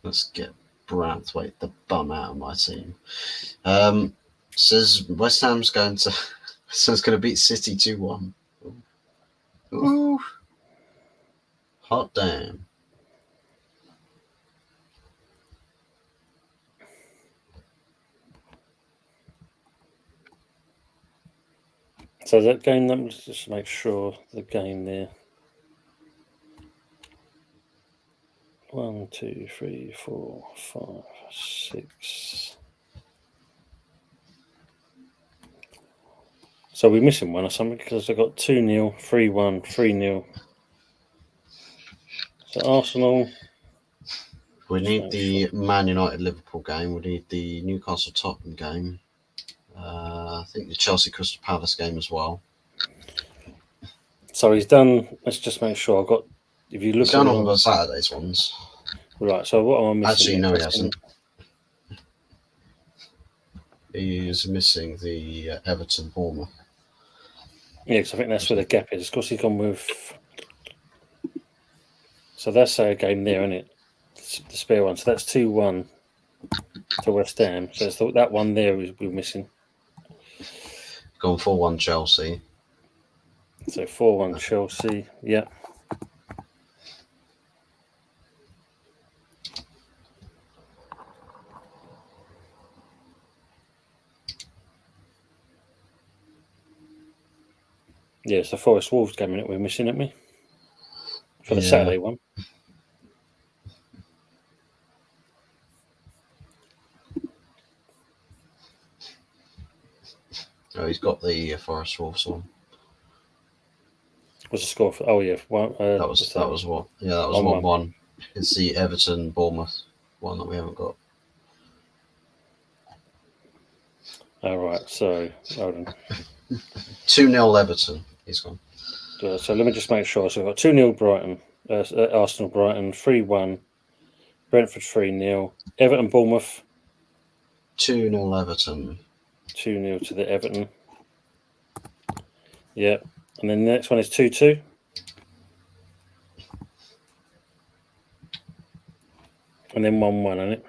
Let's get Branthwaite the bum out of my team. Says West Ham's going to beat City 2-1. Ooh. Hot damn. So that game, let me just make sure the game there. 1, 2, 3, 4, 5, 6. So we're missing one or something because I got 2-0, 3-1, 3-0. So Arsenal. We need the Man United Liverpool game. We need the Newcastle Tottenham game. I think the Chelsea Crystal Palace game as well. So he's done. Let's just make sure I've got If you look He's done at all the Saturdays ones. right, so what am I missing? Actually, no, he hasn't. He's missing the Everton Bournemouth. Yeah, because I think that's where the gap is. Of course, he's gone with. So that's a game there, isn't it? The spare one. So that's 2-1 to West Ham. So it's that one there we're missing. Gone 4-1 Chelsea. So 4-1 Chelsea. Yeah. Yeah, it's the Forest Wolves game that we're missing, aren't we? For the Saturday one. Oh, he's got the Forest Wolves one. What's the score for? Oh yeah, that was what? Yeah, that was 1-1. It's the Everton Bournemouth one that we haven't got. All right, so hold on. 2-0 Everton. He's gone. So let me just make sure. So we've got 2-0 Brighton, Arsenal Brighton, 3-1, Brentford 3-0, Everton Bournemouth. 2-0 Everton. 2-0 to the Everton. Yeah. And then the next one is 2-2. And then 1-1, isn't it?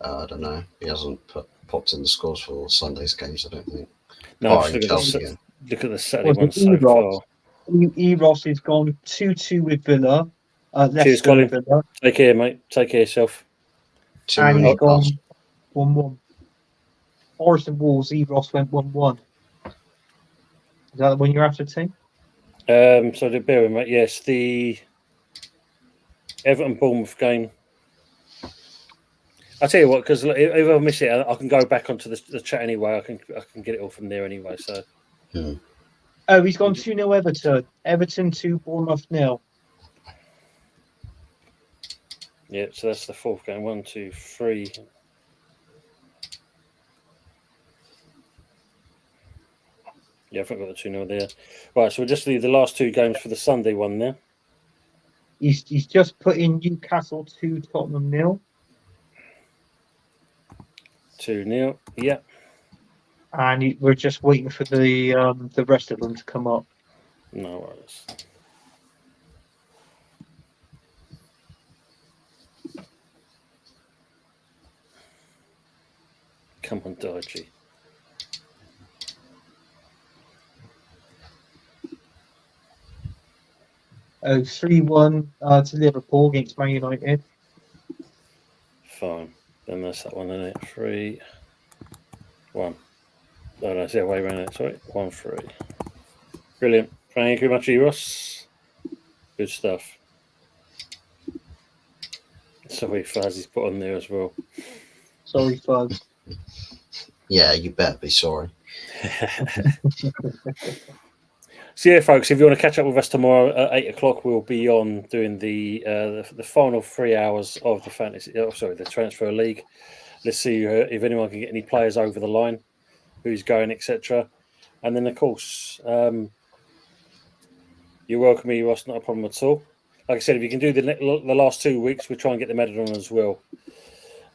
I don't know. He hasn't popped in the scores for Sunday's games, I don't think. No, look at the Saturday one so far. Eros has gone 2-2 with Villa. Cheers, Colin. Villa. Take care, mate. Take care of yourself. And he's gone 1-1. Forest and Wolves, Eros went 1-1. Is that the one you're after, Tim? So the bear with me, yes, the Everton Bournemouth game. I'll tell you what, because if I miss it, I can go back onto the chat anyway. I can get it all from there anyway. So. Oh, he's gone 2-0 Everton. Everton 2, Bournemouth 0. Yeah, so that's the fourth game. 1, 2, 3. Yeah, I think I've got the 2-0 there. Right, so we'll just leave the last two games for the Sunday one there. He's just put in Newcastle 2, Tottenham 0. 2-0, yeah. And we're just waiting for the rest of them to come up. No worries. Come on, Dodgy. Oh, 3-1 to Liverpool against Man United. Fine. Then that's that one, isn't it? 3-1. Oh, that's the other way around it. Sorry. 1-3. Brilliant. Thank you very much, Eros. Good stuff. Sorry, Fuzz, he's put on there as well. Sorry, Fuzz. Yeah, you better be sorry. So yeah, folks, if you want to catch up with us tomorrow at 8 o'clock, we'll be on doing the final 3 hours of the transfer league. Let's see if anyone can get any players over the line, who's going, etc. And then, of course, you're welcome, Ross. Not a problem at all. Like I said, if you can do the last 2 weeks, we'll try and get them added on as well.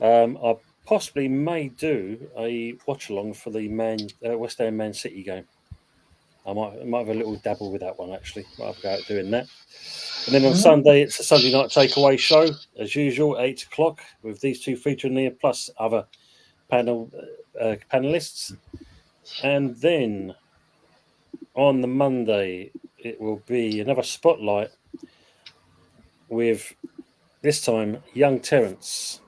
I possibly may do a watch along for the West Ham Man City game. I might have a little dabble with that one, actually. Might have a go at doing that. And then on Sunday, it's a Sunday night takeaway show, as usual, 8 o'clock, with these two featuring there, plus other panelists. And then on the Monday, it will be another spotlight with, this time, young Terence.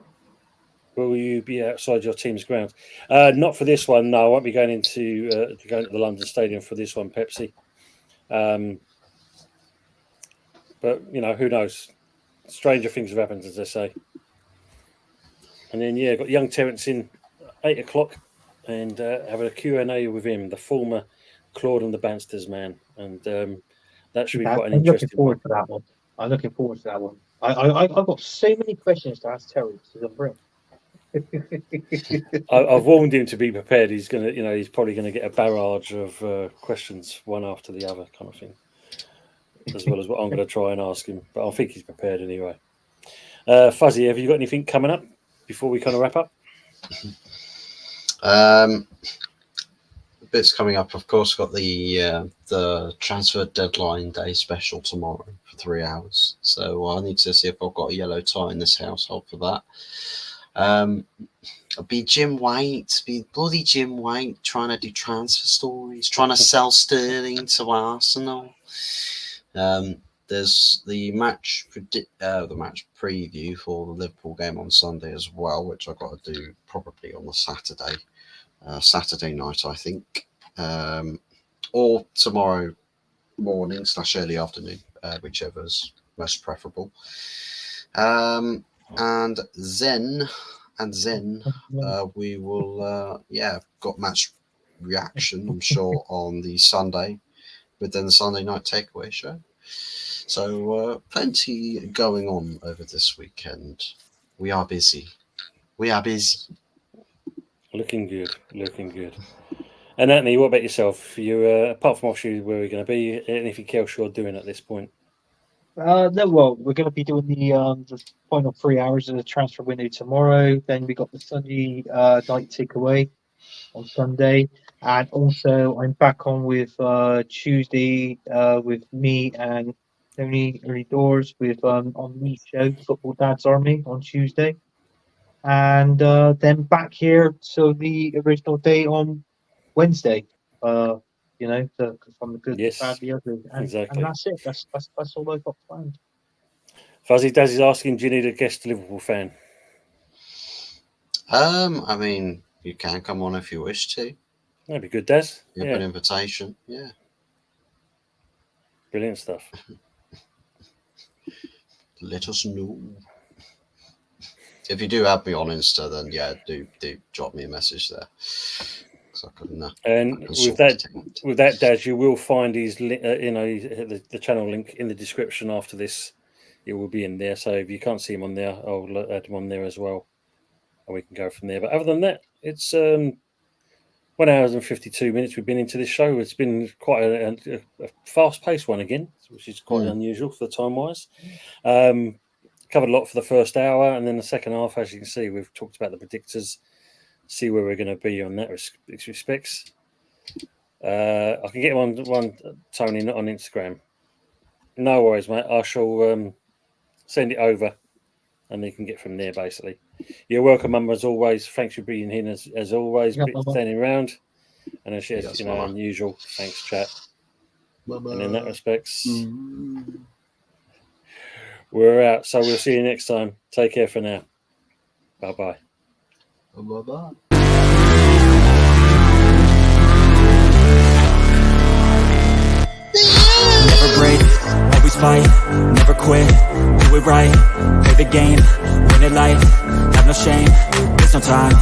Will you be outside your team's ground? Not for this one. No, I won't be going into the London Stadium for this one, Pepsi. But who knows? Stranger things have happened, as they say. And then got young Terence in 8 o'clock, and have a Q&A with him, the former Claude and the Bansters man, and that should be quite an interesting one. I'm looking forward to that one. I've got so many questions to ask Terry. This is a brilliant. I've warned him to be prepared. He's gonna, he's probably going to get a barrage of questions, one after the other, kind of thing, as well as what I'm going to try and ask him. But I think he's prepared anyway. Fuzzy, have you got anything coming up before we kind of wrap up? Bits coming up, of course. Got the transfer deadline day special tomorrow for 3 hours. So I need to see if I've got a yellow tie in this household for that. Be Jim White, bloody Jim White, trying to do transfer stories, trying to sell Sterling to Arsenal. There's the match preview for the Liverpool game on Sunday as well, which I've got to do probably on the Saturday night, I think, or tomorrow morning / early afternoon, whichever's most preferable. And then we will, got match reaction, I'm sure, on the Sunday, within the Sunday night takeaway show. So plenty going on over this weekend. We are busy. Looking good. And Anthony, what about yourself? You, apart from offshore, where are we going to be? Anything else you're doing at this point? No, well, we're going to be doing the final 3 hours of the transfer window tomorrow. Then we got the Sunday night takeaway on Sunday, and also I'm back on with Tuesday with me and Tony Early Doors with on the show Football Dad's Army on Tuesday, and then back here so the original day on Wednesday. From the good, yes, the bad, the ugly, exactly. And that's it. That's all I've got planned. Fuzzy Dazzy's asking, do you need a guest Liverpool fan? I mean, you can come on if you wish to. That'd be good, Daz. You have an invitation. Yeah. Brilliant stuff. Let us know. If you do have me on Insta, then do drop me a message there. And with that, Daz, you will find his, the channel link in the description after this. It will be in there. So if you can't see him on there, I'll add him on there as well, and we can go from there. But other than that, it's 1 hour and 52 minutes we've been into this show. It's been quite a fast-paced one again, which is quite unusual for the time-wise. Covered a lot for the first hour, and then the second half, as you can see, we've talked about the predictors. See where we're going to be on that respects. I can get one Tony, not on Instagram. No worries, mate. I shall send it over, and you can get from there. Basically, you're welcome, Mum, as always. Thanks for being here, as always, standing around, and as unusual. Thanks, chat. Mama. And in that respects, we're out. So we'll see you next time. Take care for now. Bye bye. Bye-bye. Never break, always fight, never quit, do it right, play the game, win it life, have no shame, there's no time.